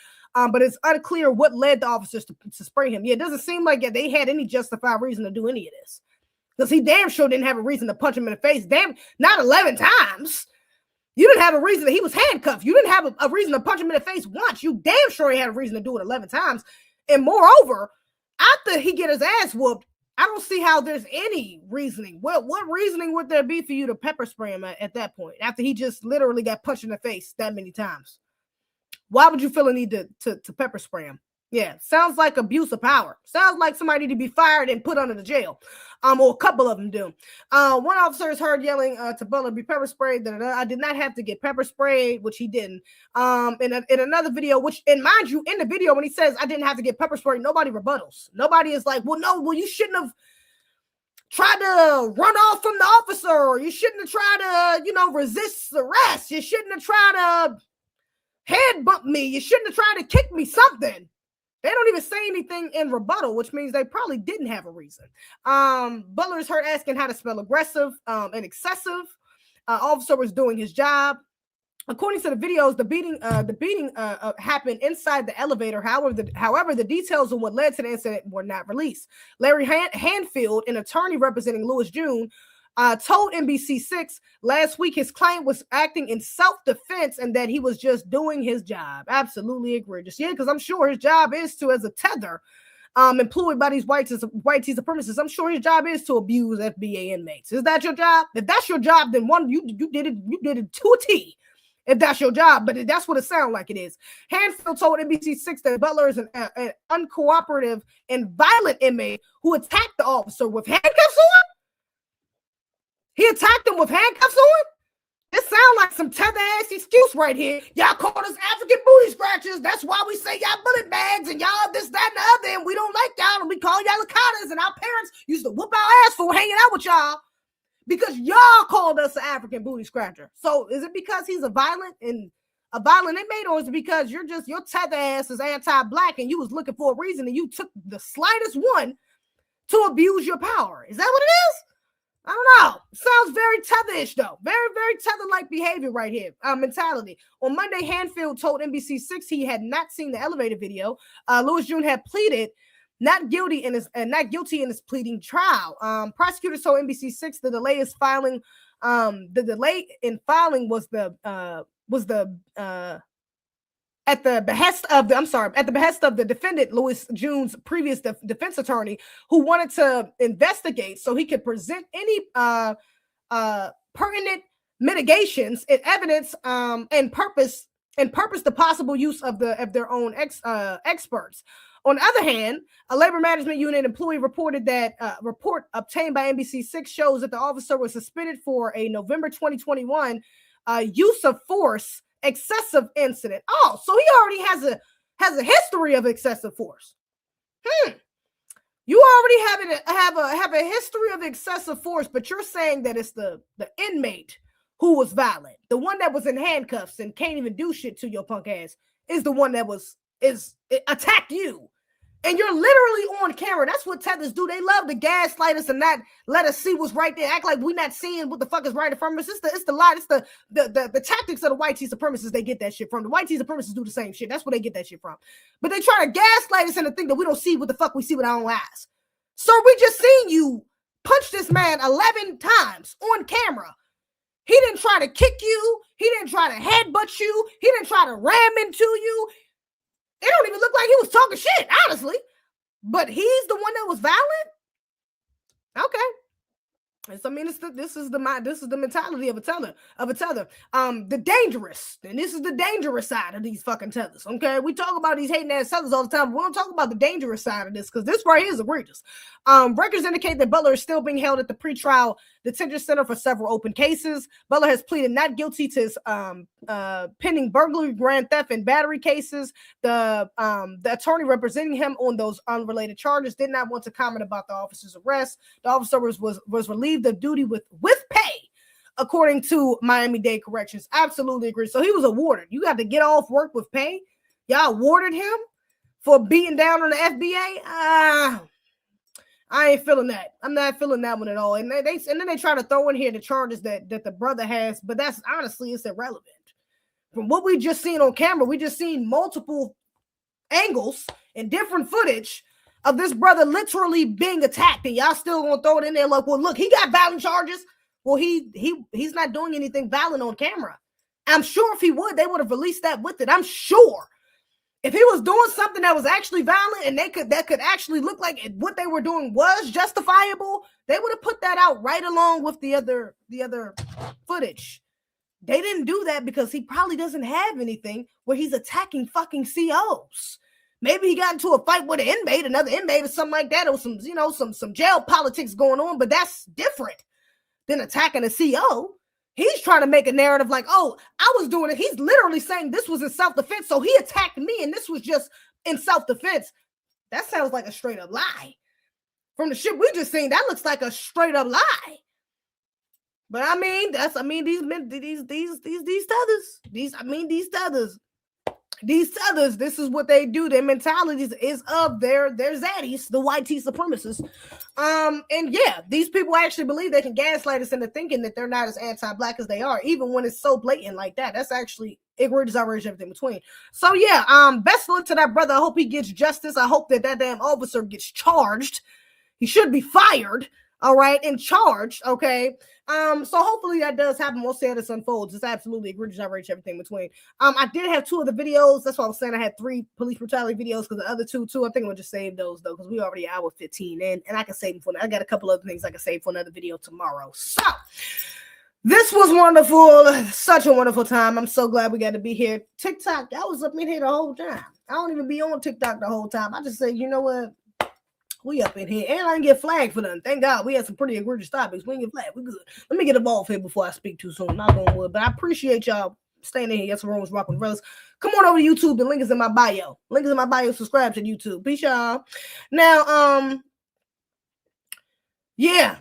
but it's unclear what led the officers to spray him. Yeah, it doesn't seem like they had any justified reason to do any of this, because he damn sure didn't have a reason to punch him in the face. Damn, not 11 times. You didn't have a reason that he was handcuffed. You didn't have a reason to punch him in the face once. You damn sure he had a reason to do it 11 times. And moreover, after he get his ass whooped, I don't see how there's any reasoning. What reasoning would there be for you to pepper spray him at that point, after he just literally got punched in the face that many times? Why would you feel a need to pepper spray him? Yeah, sounds like abuse of power. Sounds like somebody need to be fired and put under the jail. Or a couple of them do. One officer is heard yelling to Butler, be pepper sprayed. I did not have to get pepper sprayed, which he didn't. In another video, which, and mind you, in the video when he says I didn't have to get pepper sprayed, nobody rebuttals. Nobody is like, well, no, well, you shouldn't have tried to run off from the officer, or you shouldn't have tried to, resist arrest. You shouldn't have tried to head bump me. You shouldn't have tried to kick me, something. They don't even say anything in rebuttal, which means they probably didn't have a reason. Butler is heard asking how to spell aggressive and excessive. Officer was doing his job. According to the videos, the beating happened inside the elevator. However, the details of what led to the incident were not released. Larry Hanfield, an attorney representing Louis June, told NBC6 last week his client was acting in self-defense and that he was just doing his job. Absolutely egregious. Yeah, because I'm sure his job is to, as a tether, employed by these white supremacists, I'm sure his job is to abuse FBA inmates. Is that your job? If that's your job, then you did it to a T. If that's your job, but that's what it sounds like it is. Hanfield told NBC6 that Butler is an uncooperative and violent inmate who attacked the officer with handcuffs on. He attacked him with handcuffs on? This sounds like some tether-ass excuse right here. Y'all call us African booty scratchers. That's why we say y'all bullet bags and y'all this, that, and the other, and we don't like y'all, and we call y'all lacatas, and our parents used to whoop our ass for hanging out with y'all because y'all called us an African booty scratcher. So is it because he's a violent inmate, or is it because your tether ass is anti-black and you was looking for a reason and you took the slightest one to abuse your power? Is that what it is? I don't know. Sounds very tether-ish, though. Very, very tether-like behavior right here. Mentality. On Monday, Hanfield told NBC6 he had not seen the elevator video. Louis June had pleaded not guilty in his pleading trial. Prosecutors told NBC6 the delay in filing was at the behest of the defendant, Louis June's previous defense attorney, who wanted to investigate so he could present any pertinent mitigations and evidence and purpose the possible use of their own experts. On the other hand, a labor management unit employee reported that report obtained by NBC6 shows that the officer was suspended for a November 2021 use of force excessive incident. Oh, so he already has a history of excessive force. You already have a history of excessive force, but you're saying that it's the inmate who was violent, the one that was in handcuffs and can't even do shit to your punk ass, is the one that attacked you. And you're literally on camera. That's what tethers do. They love to gaslight us and not let us see what's right there. Act like we're not seeing what the fuck is right in front of us. It's the lie. It's the tactics of the white supremacists. They get that shit from. The white supremacists do the same shit. That's where they get that shit from. But they try to gaslight us into think that we don't see what the fuck we see with our own eyes. Sir, we just seen you punch this man 11 times on camera. He didn't try to kick you. He didn't try to headbutt you. He didn't try to ram into you. It don't even look like he was talking shit, honestly. But he's the one that was violent? Okay. I mean, this is the mentality of a tether. The dangerous, and this is the dangerous side of these fucking tethers. Okay, we talk about these hating ass tethers all the time. But we don't talk about the dangerous side of this because this right here is egregious. Records indicate that Butler is still being held at the pretrial detention center for several open cases. Butler has pleaded not guilty to his pending burglary, grand theft, and battery cases. The attorney representing him on those unrelated charges did not want to comment about the officer's arrest. The officer was relieved of duty with pay, according to Miami-Dade Corrections. Absolutely agree. So he was awarded. You got to get off work with pay. Y'all awarded him for beating down on the FBA. I ain't feeling that. I'm not feeling that one at all. And then they try to throw in here the charges that the brother has, but that's honestly, it's irrelevant. From what we just seen on camera, we just seen multiple angles and different footage of this brother literally being attacked, and y'all still gonna throw it in there like, well, look, he got violent charges. Well, he's not doing anything violent on camera. I'm sure if he would, they would have released that with it. I'm sure if he was doing something that was actually violent and that could actually look like what they were doing was justifiable, they would have put that out right along with the other footage. They didn't do that because he probably doesn't have anything where he's attacking fucking COs. Maybe he got into a fight with an inmate, another inmate or something like that, or some jail politics going on, but that's different than attacking a CO. He's trying to make a narrative like, oh, I was doing it. He's literally saying this was in self-defense, so he attacked me and this was just in self-defense. That sounds like a straight up lie. From the shit we just seen, that looks like a straight up lie. But I mean, these Tethers, this is what they do. Their mentalities is of their zaddies, the white tea supremacists. And yeah, these people actually believe they can gaslight us into thinking that they're not as anti-black as they are, even when it's so blatant like that. That's actually egregious outrage, everything between. So yeah, best of luck to that brother. I hope he gets justice. I hope that damn officer gets charged. He should be fired. All right, and charged. Okay. So hopefully that does happen. We'll see how this unfolds. It's absolutely egregious outrage, everything between. I did have 2 of the videos. That's why I was saying I had 3 police brutality videos, because the other two, I think we'll just save those though, because we already hour 15 in, and I can save them for. I got a couple other things I can save for another video tomorrow. So this was wonderful. Such a wonderful time. I'm so glad we got to be here. TikTok, I was up in here the whole time. I don't even be on TikTok the whole time. I just say, you know what? We up in here, and I didn't get flagged for nothing. Thank God we had some pretty egregious topics. We didn't get flagged. We good. Let me get involved here before I speak too soon. Not going wood, but I appreciate y'all staying in here. Yes, Rose Rock with Brothers. Come on over to YouTube. The link is in my bio. Link is in my bio. Subscribe to YouTube. Peace, y'all. Now, yeah.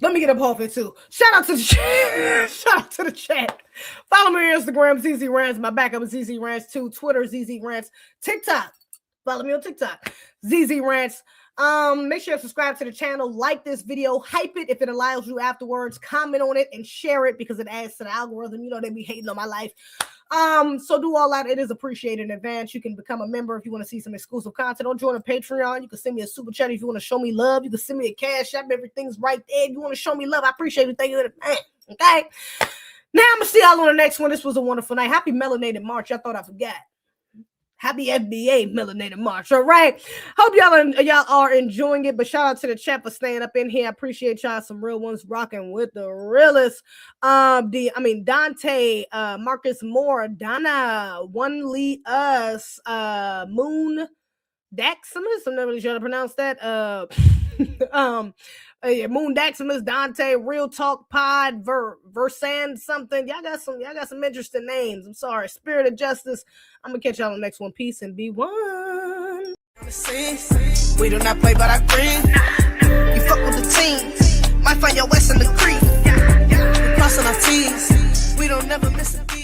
Let me get up off it too. Shout out to the chat. Shout out to the chat. Follow me on Instagram, ZZ Rants. My backup is ZZ Rants 2. Twitter, ZZ Rants. TikTok. Follow me on TikTok, ZZ Rants. Make sure you subscribe to the channel, like this video, hype it if it allows you afterwards, comment on it and share it because it adds to the algorithm. You know, they be hating on my life. So do all that. It is appreciated in advance. You can become a member if you want to see some exclusive content, or join a Patreon. You can send me a super chat if you want to show me love. You can send me a cash app. Everything's right there. If you want to show me love, I appreciate it. Thank you in advance. Okay. Now I'm gonna see y'all on the next one. This was a wonderful night. Happy Melanated March. I thought I forgot. Happy FBA Melanated March. All right. Hope y'all are enjoying it. But shout out to the chat for staying up in here. I appreciate y'all. Some real ones rocking with the realest. Dante, Marcus Moore, Donna, One Lee Us, Moon Daximus. I'm not really sure how to pronounce that. Moon Daximus, Dante, Real Talk Pod, Versan something. Y'all got some interesting names. I'm sorry. Spirit of Justice. I'm gonna catch y'all on the next one. Peace and be one. We do not play, but I green. You fuck with the team. Might find your West in the creek. We crossing our T's. We don't never miss a beat.